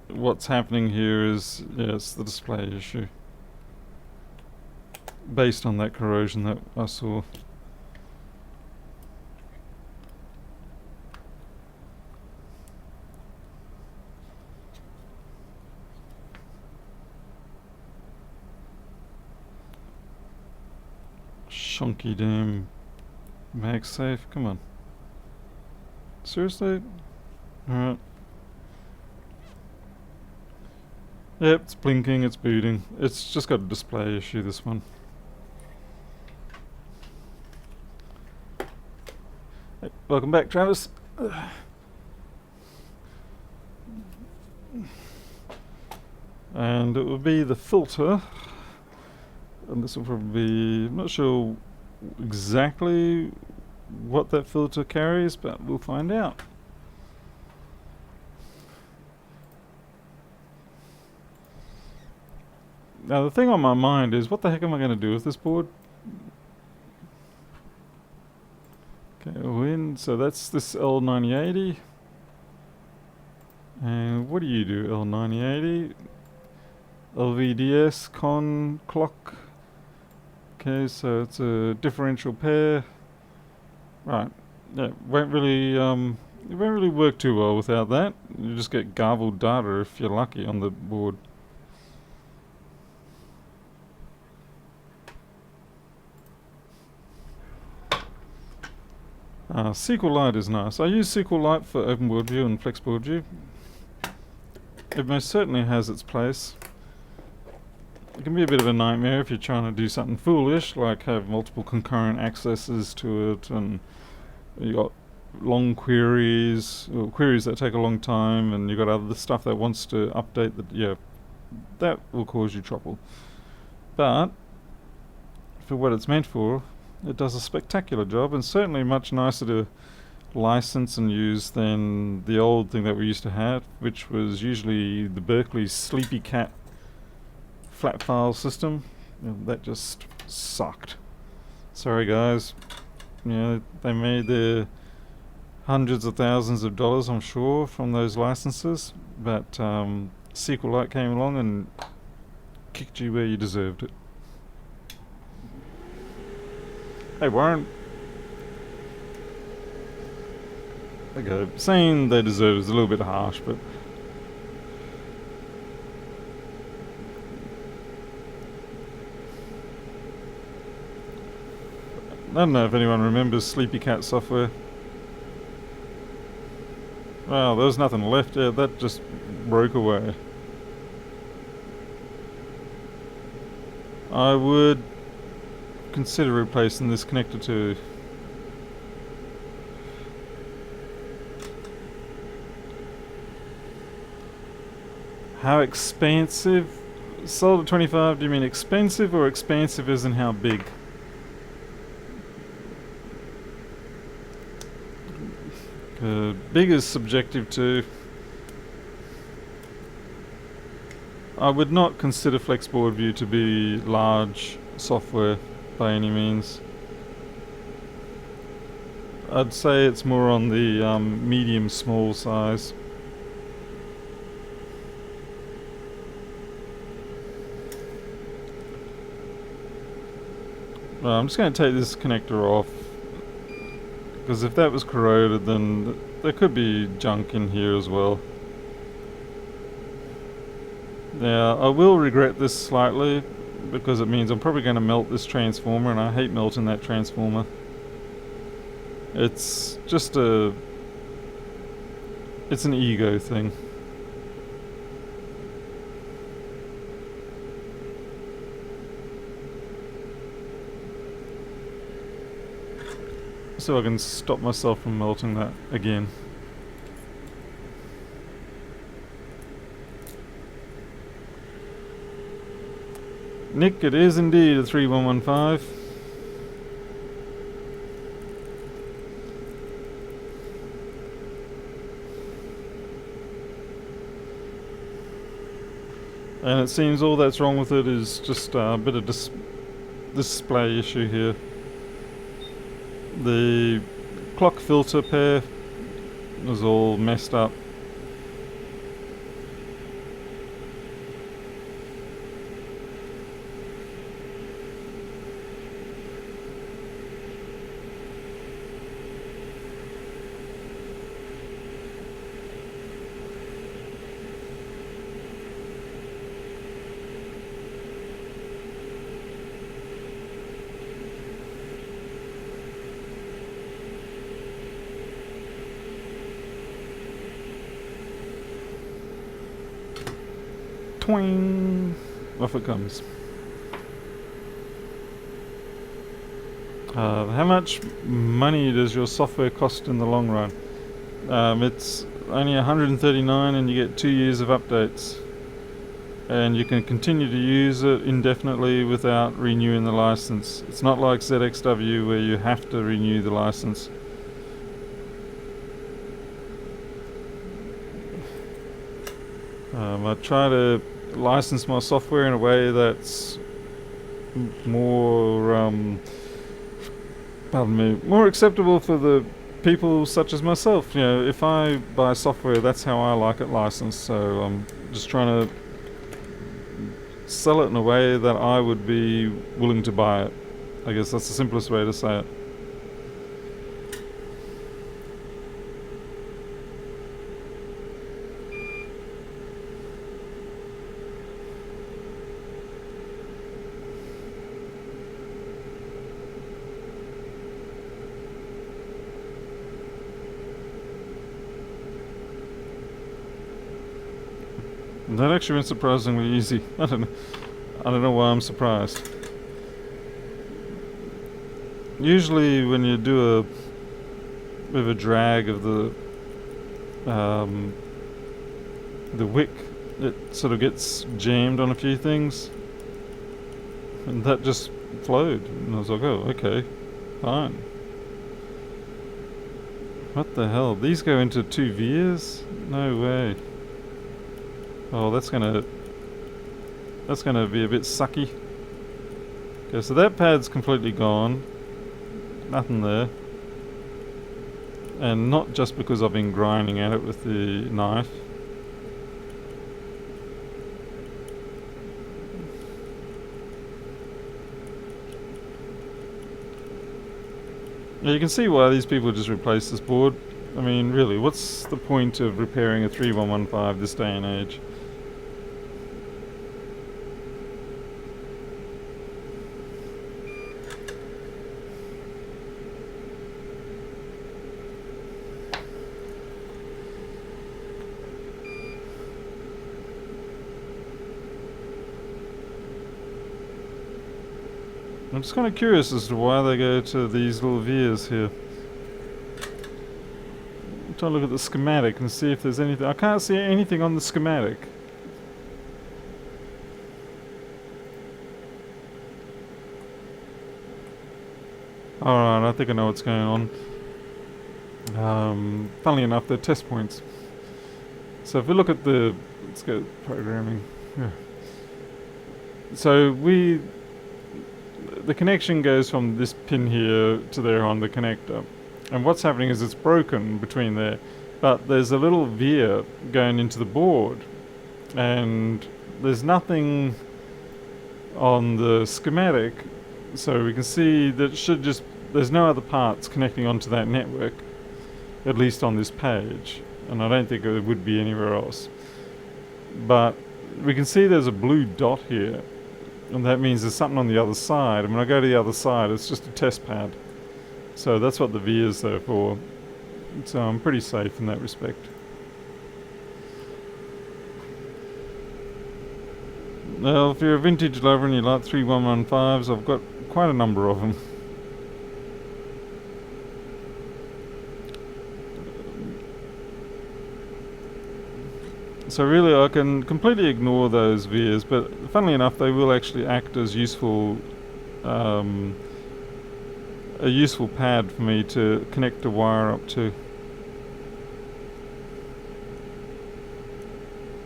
what's happening here is, yeah, it's the display issue. Based on that corrosion that I saw. Shonky damn MagSafe, come on. Seriously? Alright. Yep, it's blinking, it's booting. It's just got a display issue, this one. Hey, welcome back, Travis. And it will be the filter. And this will probably be... I'm not sure exactly what that filter carries, but we'll find out. Now the thing on my mind is, what the heck am I going to do with this board? Okay, win. So that's this L9080. And what do you do, L9080? LVDS con clock. Okay, so it's a differential pair. Right. Yeah, it won't really work too well without that. You just get garbled data if you're lucky on the board. SQLite is nice. I use SQLite for Open Boardview and Flex Boardview. It most certainly has its place. It can be a bit of a nightmare if you're trying to do something foolish, like have multiple concurrent accesses to it, and you got long queries, or queries that take a long time, and you got other stuff that wants to update the... Yeah, that will cause you trouble. But for what it's meant for, it does a spectacular job, and certainly much nicer to license and use than the old thing that we used to have, which was usually the Berkeley Sleepy Cat flat file system. That just sucked. Sorry guys. They made their hundreds of thousands of dollars, I'm sure, from those licenses, but SQLite came along and kicked you where you deserved it. Hey Warren. Okay, saying they deserve is a little bit harsh, but I don't know if anyone remembers Sleepy Cat software. Well, there was nothing left. Yeah, that just broke away. I would consider replacing this connector too. How expansive? Solder 25, do you mean expensive or expansive as in how big? Big is subjective too. I would not consider Flex Boardview to be large software by any means. I'd say it's more on the medium-small size. I'm just going to take this connector off, because if that was corroded, then there could be junk in here as well. Now, I will regret this slightly, because it means I'm probably going to melt this transformer, and I hate melting that transformer. It's just it's an ego thing. So I can stop myself from melting that again. Nick, it is indeed a 3115. And it seems all that's wrong with it is just a bit of display issue here. The clock filter pair is all messed up. Twing! Off it comes. How much money does your software cost in the long run? It's only $139 and you get 2 years of updates. And you can continue to use it indefinitely without renewing the license. It's not like ZXW where you have to renew the license. I try to license my software in a way that's more, more acceptable for the people such as myself. You know, if I buy software, that's how I like it licensed. So I'm just trying to sell it in a way that I would be willing to buy it. I guess that's the simplest way to say it. That actually went surprisingly easy. I don't know why I'm surprised. Usually when you do a bit of a drag of the wick, it sort of gets jammed on a few things, and that just flowed, and I was like, oh, okay, fine. What the hell? These go into 2 vias? No way. Oh, that's gonna be a bit sucky. Okay, so that pad's completely gone. Nothing there. And not just because I've been grinding at it with the knife. Yeah, you can see why these people just replaced this board. I mean, really, what's the point of repairing a 3115 this day and age? I'm just kind of curious as to why they go to these little vias here. I'm trying to look at the schematic and see if there's anything. I can't see anything on the schematic. Alright, I think I know what's going on. Funnily enough, they're test points. So if we look at the... let's go programming. Yeah. So the connection goes from this pin here to there on the connector, and what's happening is it's broken between there, but there's a little via going into the board, and there's nothing on the schematic So we can see that there's no other parts connecting onto that network, at least on this page, and I don't think it would be anywhere else. But we can see there's a blue dot here, and that means there's something on the other side, and when I go to the other side it's just a test pad. So that's what the V is there for. So I'm pretty safe in that respect. Well, if you're a vintage lover and you like 3115s, I've got quite a number of them. So really I can completely ignore those veers, but funnily enough they will actually act as useful, a useful pad for me to connect a wire up to.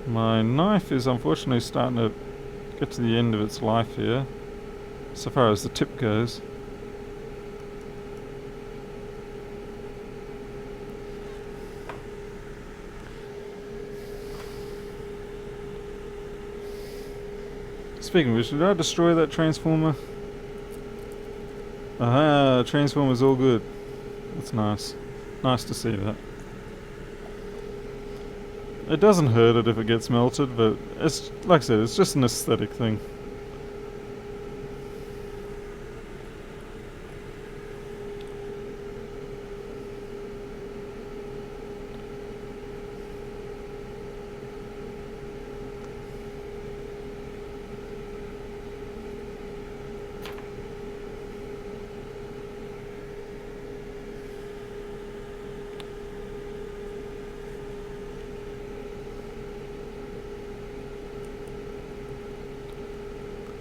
My knife is unfortunately starting to get to the end of its life here, so far as the tip goes. Speaking of which, did I destroy that transformer? Aha, transformer's all good. That's nice. Nice to see that. It doesn't hurt it if it gets melted, but it's, like I said, it's just an aesthetic thing.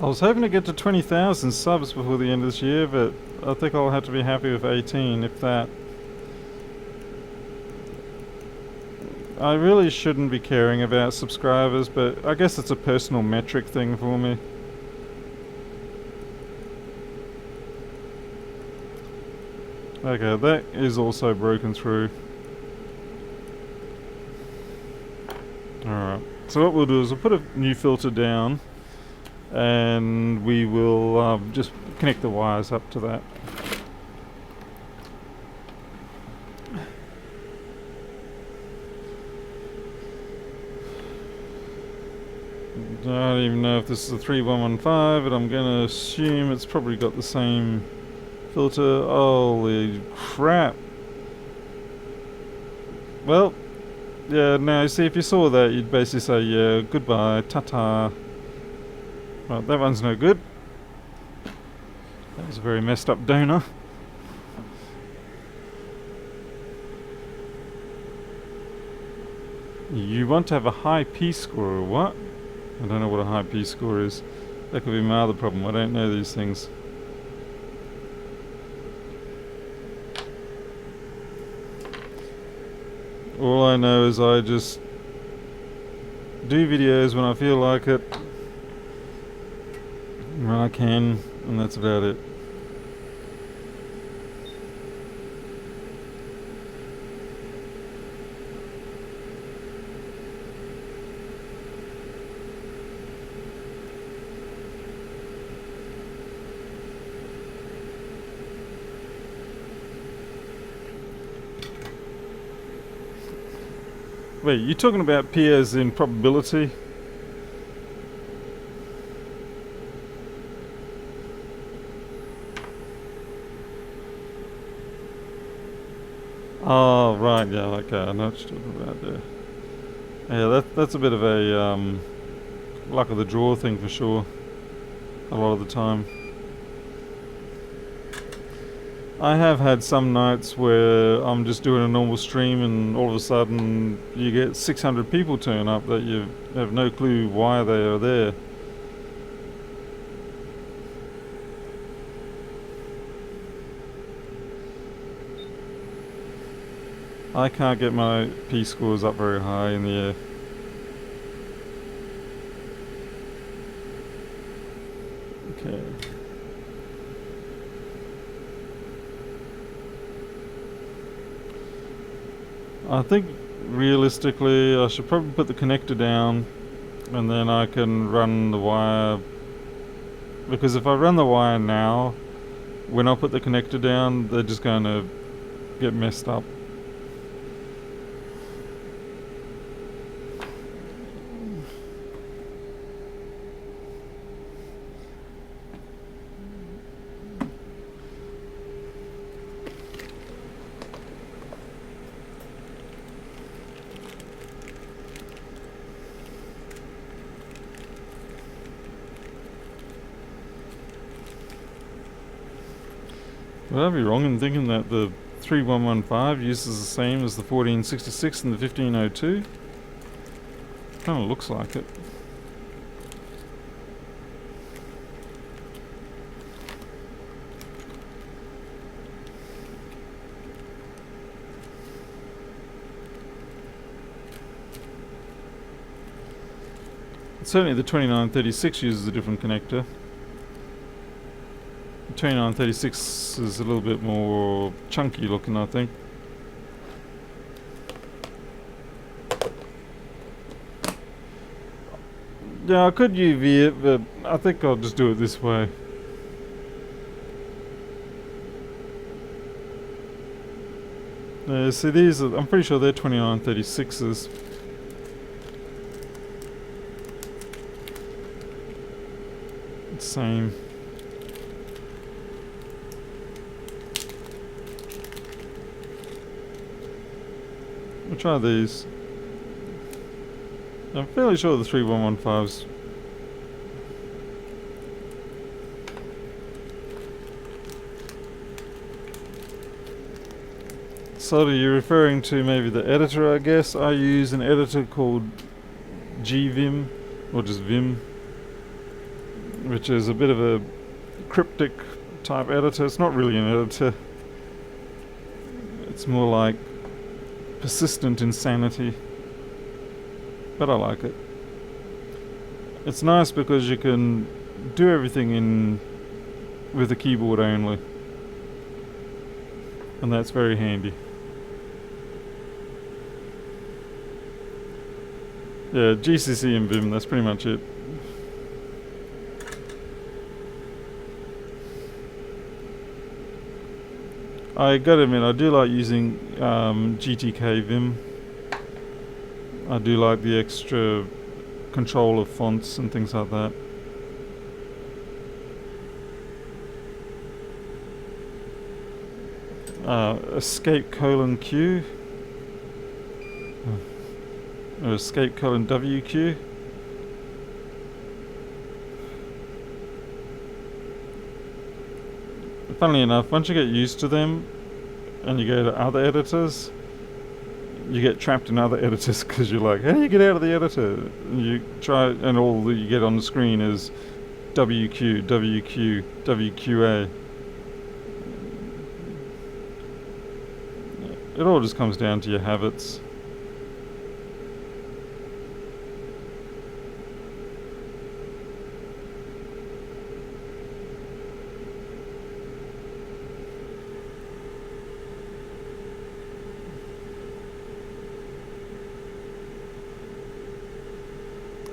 I was hoping to get to 20,000 subs before the end of this year, but I think I'll have to be happy with 18, if that. I really shouldn't be caring about subscribers, but I guess it's a personal metric thing for me. Okay, that is also broken through. Alright, so what we'll do is we'll put a new filter down, and we will just connect the wires up to that. I don't even know if this is a 3115, but I'm going to assume it's probably got the same filter. Holy crap. Well, yeah, now see, if you saw that, you'd basically say, yeah, goodbye, ta-ta. Right, that one's no good. That was a very messed up donor. You want to have a high P-score or what? I don't know what a high P-score is. That could be my other problem. I don't know these things. All I know is I just do videos when I feel like it, when I can, and that's about it. Wait, you talking about P as in probability? Oh, right, yeah, okay, I know what you're talking about there. Yeah, that's a bit of a luck of the draw thing for sure, a lot of the time. I have had some nights where I'm just doing a normal stream and all of a sudden you get 600 people turn up that you have no clue why they are there. I can't get my P-scores up very high in the air. Okay. I think realistically I should probably put the connector down and then I can run the wire, because if I run the wire now when I put the connector down, they're just going to get messed up. Would I be wrong in thinking that the 3115 uses the same as the 1466 and the 1502? Kind of looks like it. Certainly the 2936 uses a different connector. 2936 is a little bit more chunky looking, I think. Yeah, I could UV it, but I think I'll just do it this way. See, these are, I'm pretty sure they're 2936s. Same. We'll try these. I'm fairly sure the 3115s. So you're referring to maybe the editor, I guess. I use an editor called GVim, or just Vim, which is a bit of a cryptic type editor. It's not really an editor. It's more like persistent insanity. But I like it. It's nice because you can do everything with the keyboard only. And that's very handy. Yeah, GCC and Vim, that's pretty much it. I gotta admit, I do like using GTK Vim. I do like the extra control of fonts and things like that. Escape :Q or escape :WQ. Funnily enough, once you get used to them and you go to other editors, you get trapped in other editors because you're like, how do you get out of the editor? And you try, and all that you get on the screen is WQ, WQ, WQA. It all just comes down to your habits.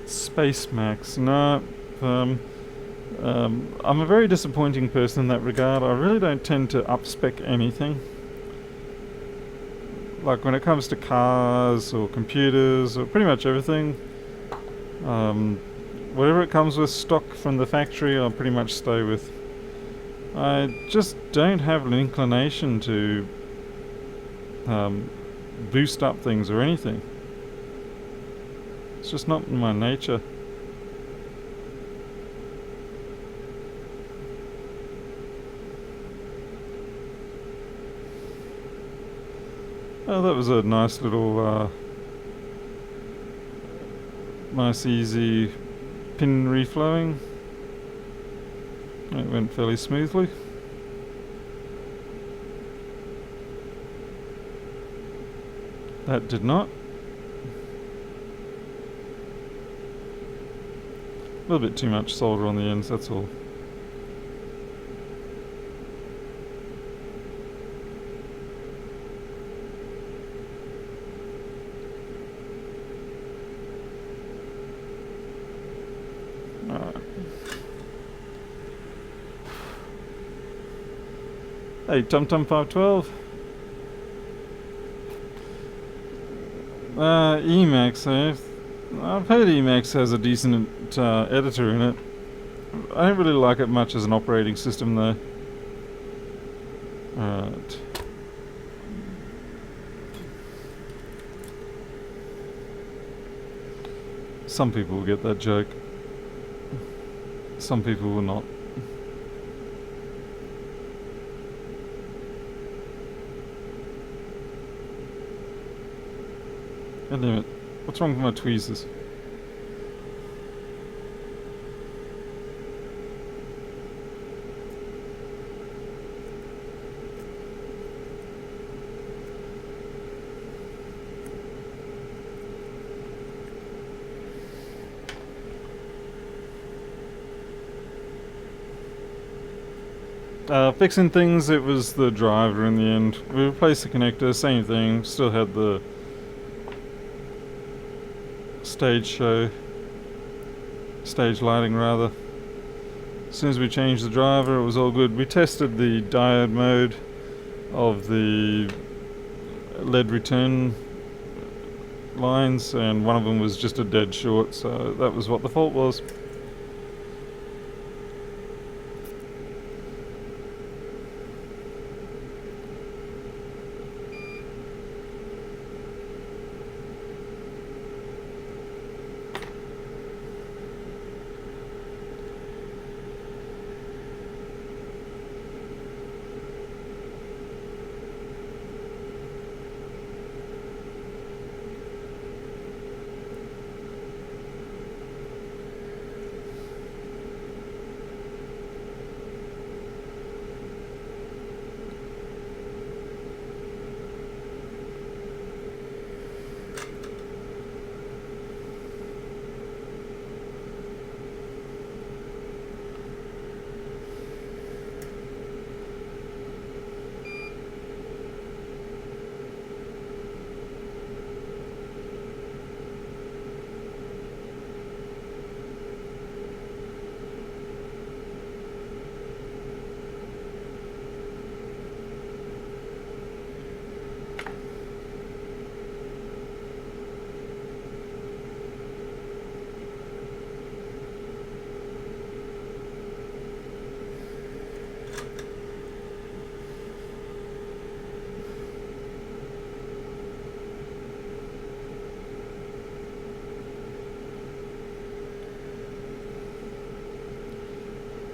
Space Max. No, I'm a very disappointing person in that regard. I really don't tend to up-spec anything. Like when it comes to cars or computers or pretty much everything, whatever it comes with stock from the factory, I'll pretty much stay with. I just don't have an inclination to boost up things or anything. It's just not in my nature. Oh, that was a nice little, nice easy pin reflowing. It went fairly smoothly. That did not. A little bit too much solder on the ends, that's all. Hey, TumTum512. Emacs, eh? I've heard Emacs has a decent editor in it. I don't really like it much as an operating system though. Alright. Some people will get that joke. Some people will not. God damn it. What's wrong with my tweezers? Fixing things, it was the driver in the end. We replaced the connector, same thing, still had the stage lighting rather. As soon as we changed the driver, it was all good. We tested the diode mode of the lead return lines, and one of them was just a dead short, so that was what the fault was.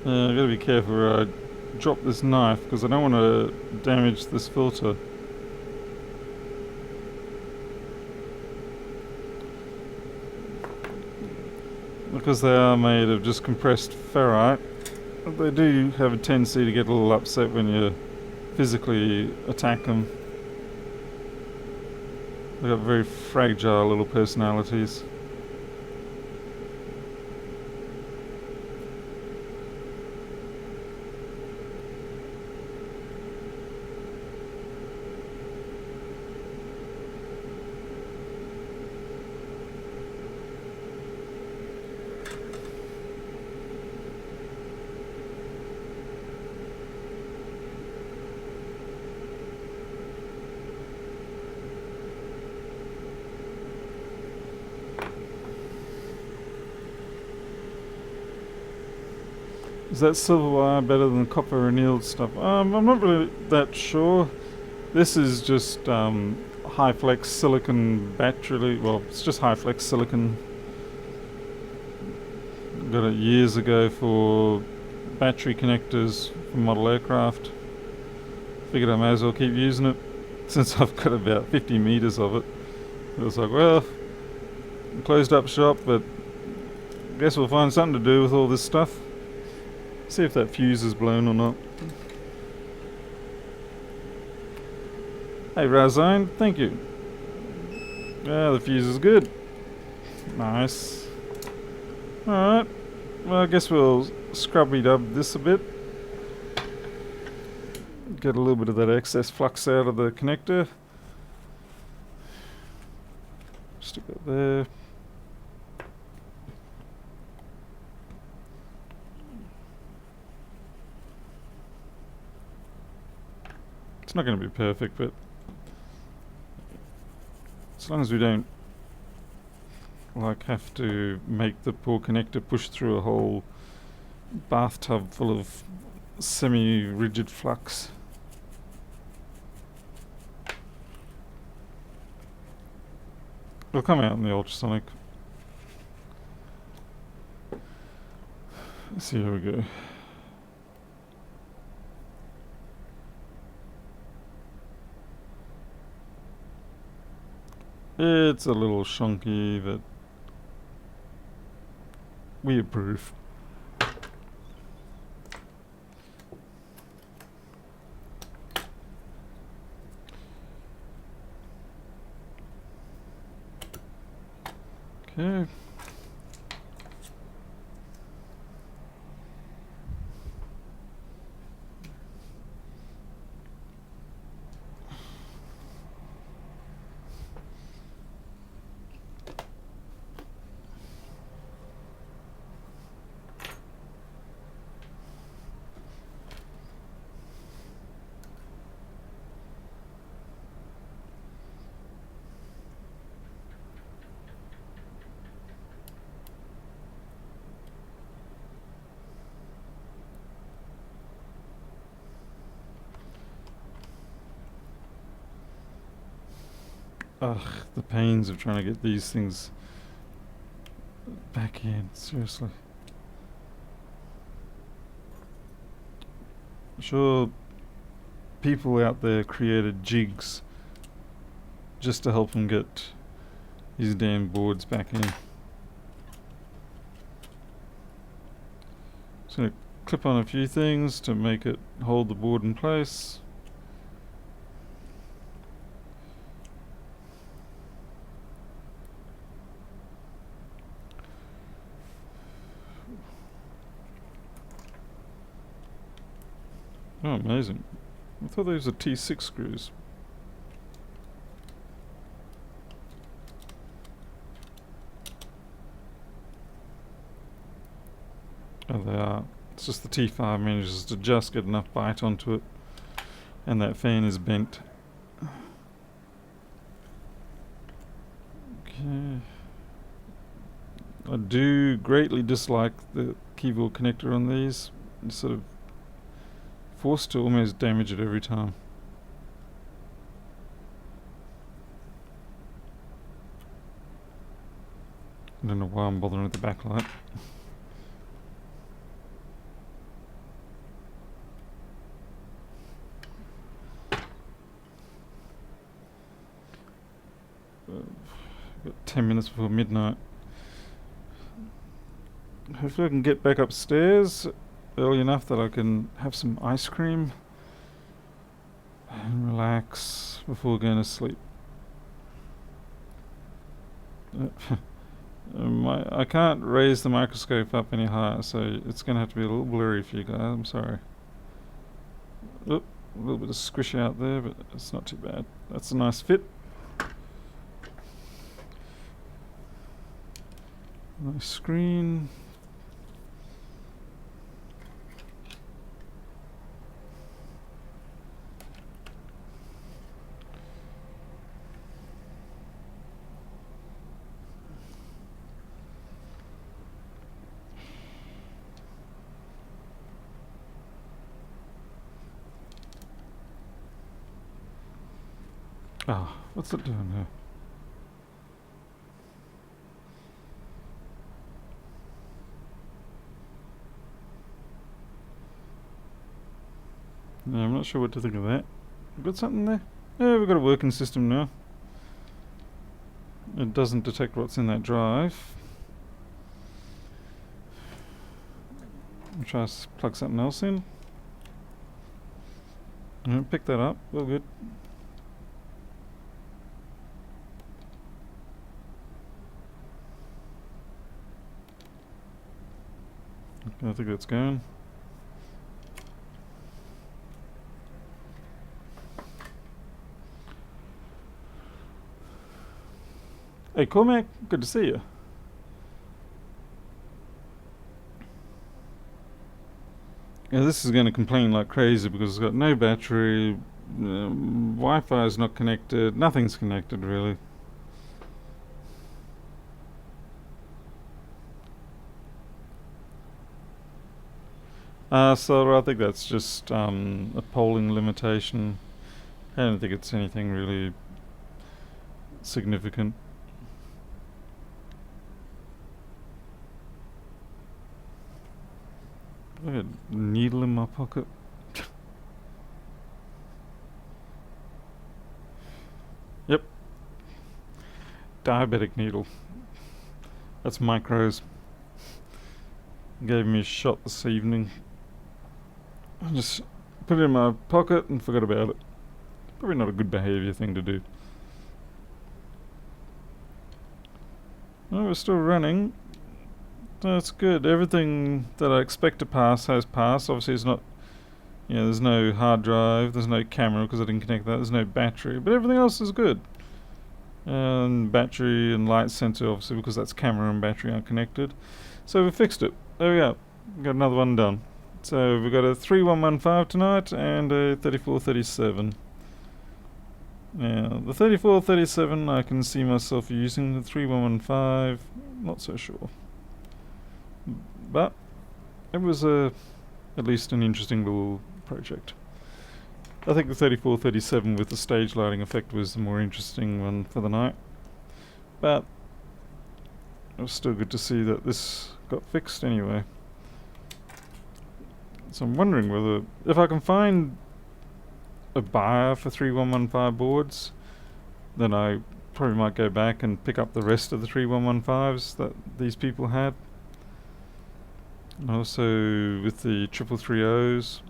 I gotta be careful where I drop this knife because I don't want to damage this filter. Because they are made of just compressed ferrite, they do have a tendency to get a little upset when you physically attack them. They've got very fragile little personalities. Is that silver wire better than copper annealed stuff? I'm not really that sure. This is just high flex silicon battery. Well, it's just high flex silicon. Got it years ago for battery connectors for model aircraft. Figured I may as well keep using it since I've got about 50 meters of it. It was like, well, closed up shop, but guess we'll find something to do with all this stuff. See if that fuse is blown or not. Hey Razine, thank you. Yeah, the fuse is good. Nice. Alright, well I guess we'll scrubby dub this a bit. Get a little bit of that excess flux out of the connector. Stick it there. It's not going to be perfect, but as long as we don't like have to make the poor connector push through a whole bathtub full of semi-rigid flux. It'll come out in the ultrasonic. Let's see, here we go. It's a little shonky, but we approve. Okay. Ugh, the pains of trying to get these things back in, seriously. I'm sure people out there created jigs just to help them get these damn boards back in. Just gonna clip on a few things to make it hold the board in place. Oh, amazing. I thought those were T6 screws. Oh, they are. It's just the T5 manages to just get enough bite onto it, and that fan is bent. Okay. I do greatly dislike the keyboard connector on these. It's sort of forced to almost damage it every time. I don't know why I'm bothering with the backlight. Got 10 minutes before midnight. Hopefully I can get back upstairs early enough that I can have some ice cream and relax before going to sleep. I can't raise the microscope up any higher, so it's going to have to be a little blurry for you guys. I'm sorry. Oop, a little bit of squish out there, but it's not too bad. That's a nice fit. Nice screen. Oh, what's it doing here? Yeah, I'm not sure what to think of that. We've got something there? Yeah, we've got a working system now. It doesn't detect what's in that drive. I'll try to plug something else in. Pick that up, all good. I think that's going. Hey Cormac, good to see you. Yeah, this is going to complain like crazy because it's got no battery, Wi-Fi is not connected. Nothing's connected really. So I think that's just a polling limitation. I don't think it's anything really significant. I got a needle in my pocket. Yep. Diabetic needle. That's micros. Gave me a shot this evening. I just put it in my pocket and forgot about it. Probably not a good behaviour thing to do. Oh, we're still running. That's good. Everything that I expect to pass has passed. Obviously it's not, there's no hard drive, there's no camera because I didn't connect that, there's no battery, but everything else is good. And battery and light sensor obviously because that's camera and battery aren't connected. So we fixed it. There we go. Got another one done. So we've got a 3115 tonight and a 3437. Now the 3437 I can see myself using. The 3115 not so sure. But it was at least an interesting little project. I think the 3437 with the stage lighting effect was the more interesting one for the night. But it was still good to see that this got fixed anyway. So I'm wondering whether, if I can find a buyer for 3115 boards, then I probably might go back and pick up the rest of the 3115s that these people had. And also with the 333Os,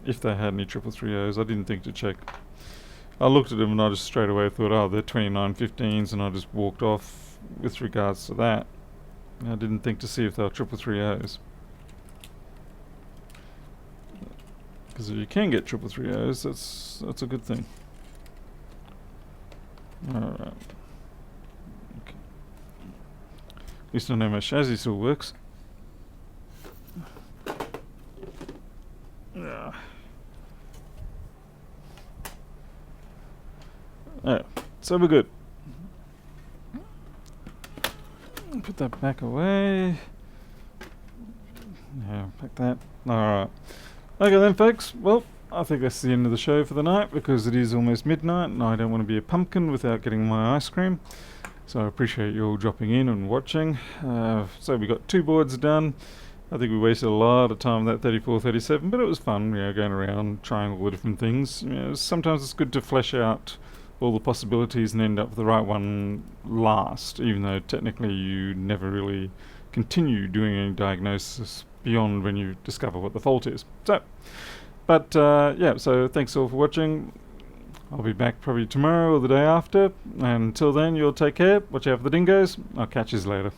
if they had any 333Os, I didn't think to check. I looked at them and I just straight away thought, oh, they're 2915s, and I just walked off with regards to that. I didn't think to see if they were 333Os. Because if you can get 333Os, that's a good thing. Alright. Okay. At least I know my chassis still works. Yeah. Alright, so we're good. Put that back away. Yeah, pack that. Alright. Okay then folks, well, I think that's the end of the show for the night because it is almost midnight and I don't want to be a pumpkin without getting my ice cream. So I appreciate you all dropping in and watching. So we got 2 boards done. I think we wasted a lot of time with that 3437, but it was fun, going around trying all the different things. Sometimes it's good to flesh out all the possibilities and end up with the right one last, even though technically you never really continue doing any diagnosis beyond when you discover what the fault is. So, but so thanks all for watching. I'll be back probably tomorrow or the day after, and until then you'll take care, watch out for the dingoes, I'll catch you later.